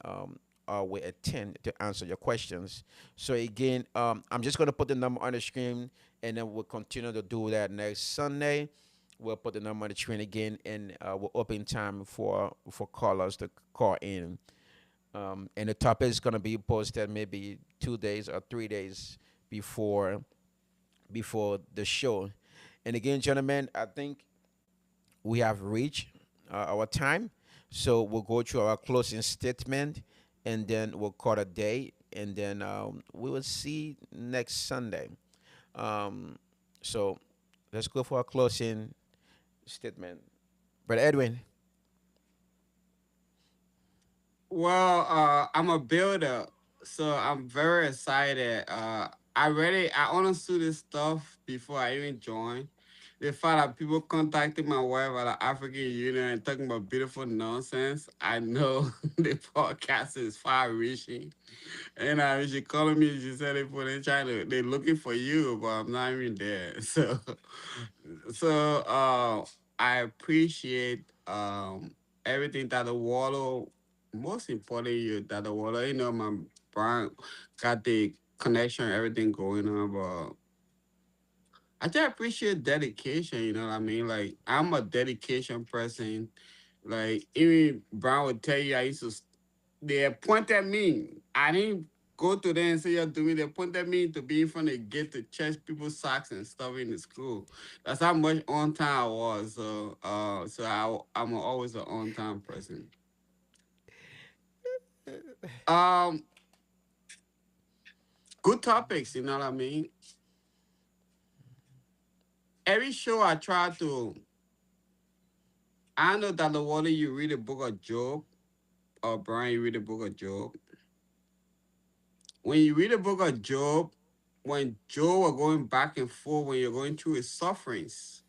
will attend to answer your questions. So again, I'm just gonna put the number on the screen, and then we'll continue to do that next Sunday. We'll put the number on the screen again, and we'll open time for callers to call in. And the topic is gonna be posted maybe 2 days or 3 days before the show. And again, gentlemen, I think we have reached our time. So we'll go through our closing statement and then we'll call a day. And then we will see next Sunday. Um, so let's go for a closing statement. Brother Edwin. Well, I'm a builder, so I'm very excited. I understood this stuff before I even joined. The fact that people contacted my wife at the African Union and talking about beautiful nonsense, I know the podcast is far reaching. And she calling me, she said they're looking for you, but I'm not even there. So I appreciate everything that the water, most importantly, that the water, my brand got the connection, everything going on. But I just appreciate dedication, you know what I mean? Like, I'm a dedication person. Like, even Brown would tell you, they appointed me. I didn't go to them and say, you're doing, they appointed me to be in front of the gate to check people's socks and stuff in the school. That's how much on time I was. I'm always an on time person. Um, Good topics, you know what I mean? Every show I try to, I know that the water you read the book of Job, or Brian, you read the book of Job. When you read the book of Job, when Job was going back and forth, when you're going through his sufferings,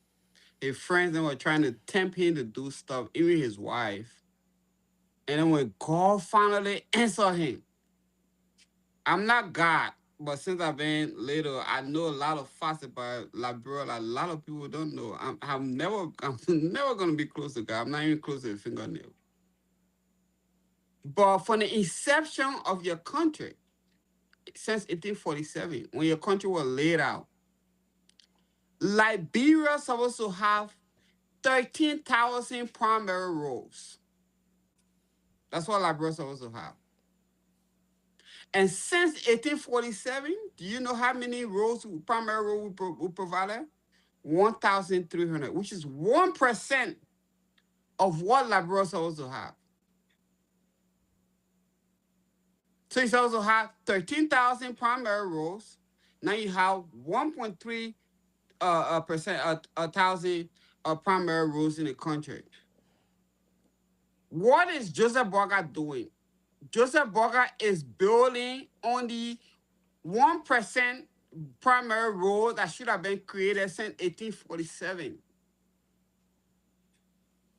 his friends that were trying to tempt him to do stuff, even his wife. And then when God finally answered him, I'm not God, but since I've been little, I know a lot of facts about Liberia. A lot of people don't know. I'm never gonna be close to God. I'm not even close to the fingernail. But from the inception of your country, since 1847, when your country was laid out, Liberia supposed to have 13,000 primary roads. That's what Liberia supposed to have. And since 1847, do you know how many roads, primary roads we provided? 1,300, which is 1% of what Liberia is supposed to have. So you supposed to have 13,000 primary roads. Now you have 1.3 percent, a thousand primary roads in the country. What is Joseph Boga doing? Joseph Boga is building on the 1% primary road that should have been created since 1847.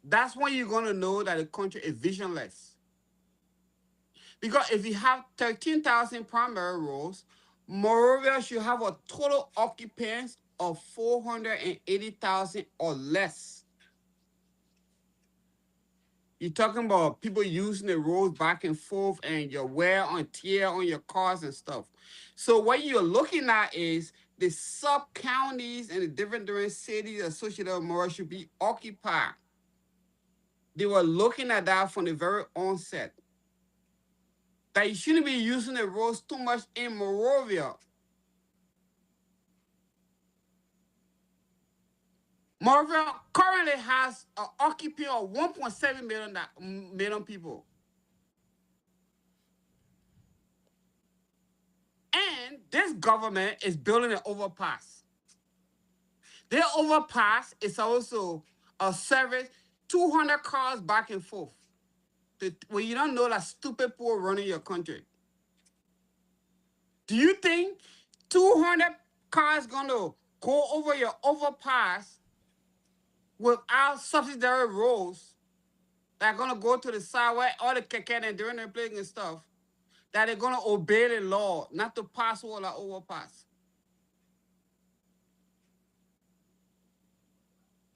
That's when you're going to know that the country is visionless. Because if you have 13,000 primary roads, Morovia should have a total occupants of 480,000 or less. You're talking about people using the roads back and forth and your wear on tear on your cars and stuff. So what you're looking at is the sub-counties and the different cities associated with Morovia should be occupied. They were looking at that from the very onset. That you shouldn't be using the roads too much in Morovia. Morovia currently has an occupant of 1.7 million people. And this government is building an overpass. Their overpass is also a service 200 cars back and forth. When you don't know that stupid poor running your country. Do you think 200 cars gonna go over your overpass without subsidiary roads that are gonna go to the side where all the keke and during their playing and stuff, that they're gonna obey the law, not to pass all that overpass?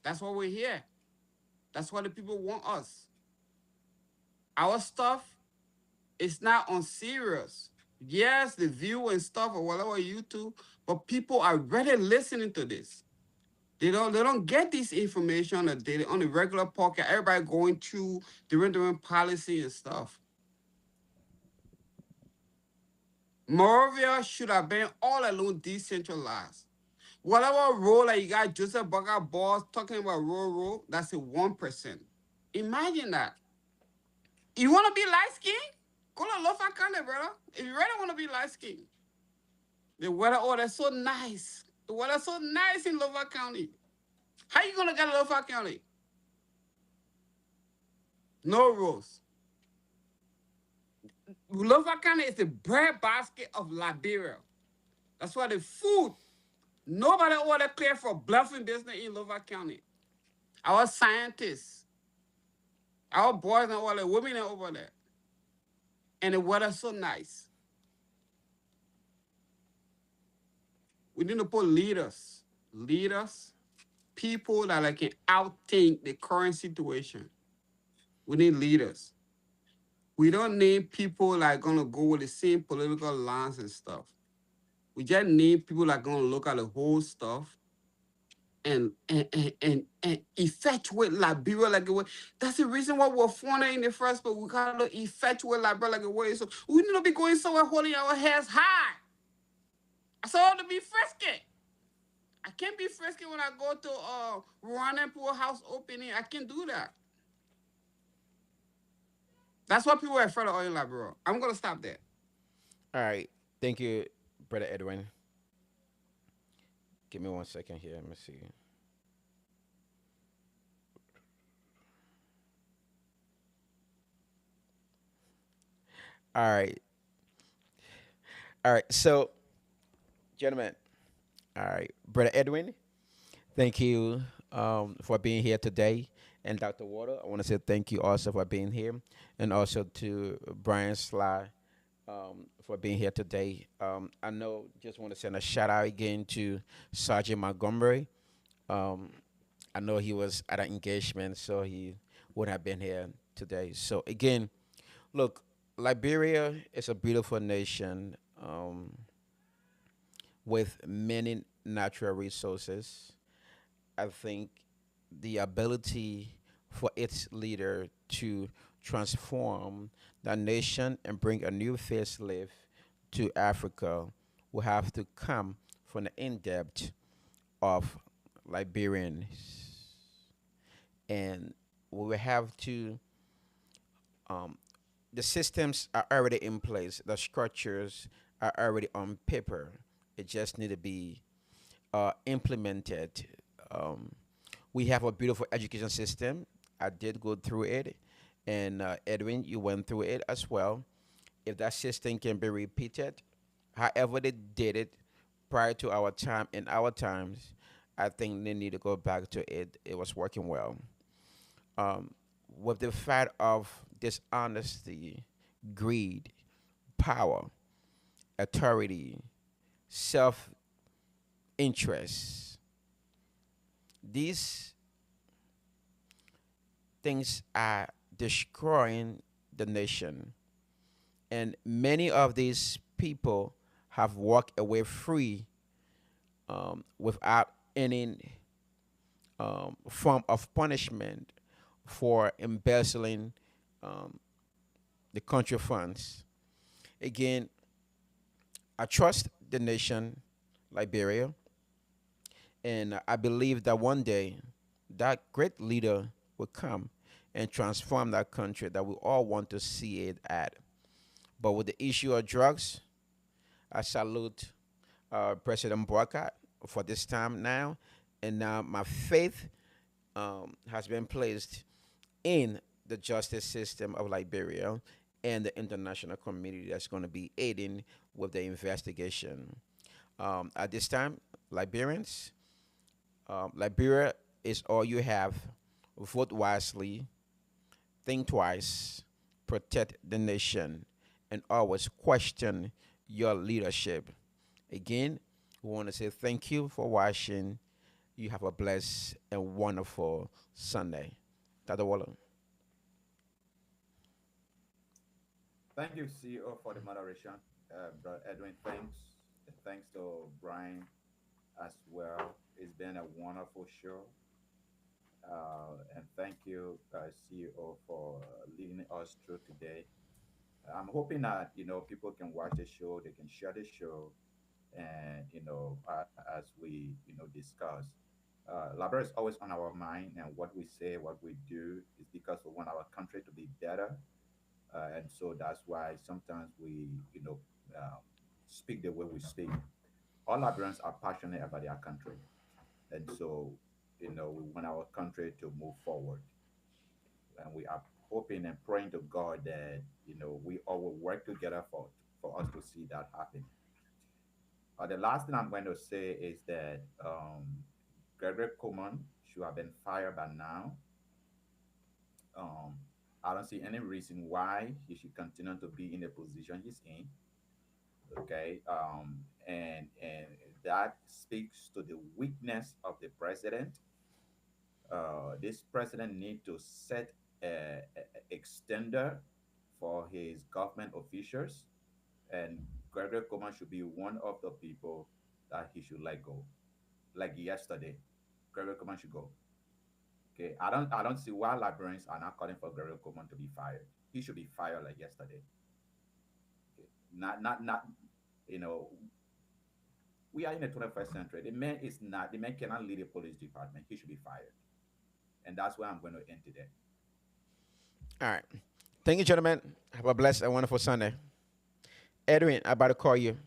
That's what we're here. That's what the people want us. Our stuff is not on serious. Yes, the view and stuff or whatever YouTube, but people are already listening to this. They don't get this information on a daily, on a regular podcast. Everybody going through different policy and stuff. Moravia should have been all alone decentralized. Whatever role that you got Joseph Bugger boss talking about rural, that's a 1%. Imagine that. You want to be light skinned? Go to Lofa County, brother. If you really want to be light skinned. The weather, oh, that's so nice. The weather's so nice in Lofa County. How you gonna get to Lofa County? No roads. Lofa County is the bread basket of Liberia. That's why the food, nobody order clear for bluffing business in Lofa County. Our scientists, our boys and all the women are over there. And the weather's so nice. We need to put leaders, people that can outthink the current situation. We need leaders. We don't need people like gonna go with the same political lines and stuff. We just need people that gonna look at the whole stuff and effectuate Liberia like a way. That's the reason why we're formed in the first place. We gotta effectuate Liberia like a way. So we need to be going somewhere holding our heads high. I saw to be frisky. I can't be frisky when I go to Rwanda Poor House opening. I can't do that. That's why people are afraid of oil Liberia. I'm gonna stop there. All right. Thank you, Brother Edwin. Give me 1 second here. Let me see. All right. All right. So, gentlemen, all right. Brother Edwin, thank you for being here today. And Dr. Water, I want to say thank you also for being here. And also to Brian Sly for being here today. I know, just want to send a shout out again to Sergeant Montgomery. Um, I know he was at an engagement, so he would have been here today. So again, look, Liberia is a beautiful nation with many natural resources. I think the ability for its leader to transform the nation and bring a new facelift to Africa will have to come from the in depth of Liberians. And we will have to, um, the systems are already in place, the structures are already on paper. It just need to be implemented. Um, we have a beautiful education system. I did go through it, and Edwin, you went through it as well. If that system can be repeated, however they did it prior to our time in our times, I think they need to go back to it. It was working well. Um, with the fight of dishonesty, greed, power, authority, self interest, these things are destroying the nation. And many of these people have walked away free without any form of punishment for embezzling um, the country funds. Again, I trust the nation, Liberia, and I believe that one day that great leader will come and transform that country that we all want to see it at. But with the issue of drugs, I salute President Boycott for this time now. And now my faith has been placed in the justice system of Liberia and the international community that's going to be aiding with the investigation. At this time, Liberians, Liberia is all you have. Vote wisely, think twice, protect the nation, and always question your leadership. Again, we want to say thank you for watching. You have a blessed and wonderful Sunday. Dr. Waller. Thank you, CEO, for the moderation. Brother Edwin, thanks. Thanks to Brian as well. It's been a wonderful show. And thank you, CEO, for leading us through today. I'm hoping that people can watch the show, they can share the show, and as we discuss, Liberia is always on our mind, and what we say, what we do, is because we want our country to be better, and so that's why sometimes we speak the way we speak. All Liberians are passionate about their country, and so we want our country to move forward, and we are hoping and praying to God that we all will work together for us to see that happen. The last thing I'm going to say is that Gregory Coleman should have been fired by now. Um, I don't see any reason why he should continue to be in the position he's in. Okay, and that speaks to the weakness of the president. This president need to set extender for his government officials, and Gregory Coleman should be one of the people that he should let go. Like yesterday, Gregory Coleman should go. Okay, I don't see why Liberians are not calling for Gregory Coleman to be fired. He should be fired like yesterday. Okay, not. You know, we are in the 21st century. The man cannot lead a police department. He should be fired, and that's where I'm going to end today. All right. Thank you, gentlemen. Have a blessed and wonderful Sunday. Edwin, I'm about to call you.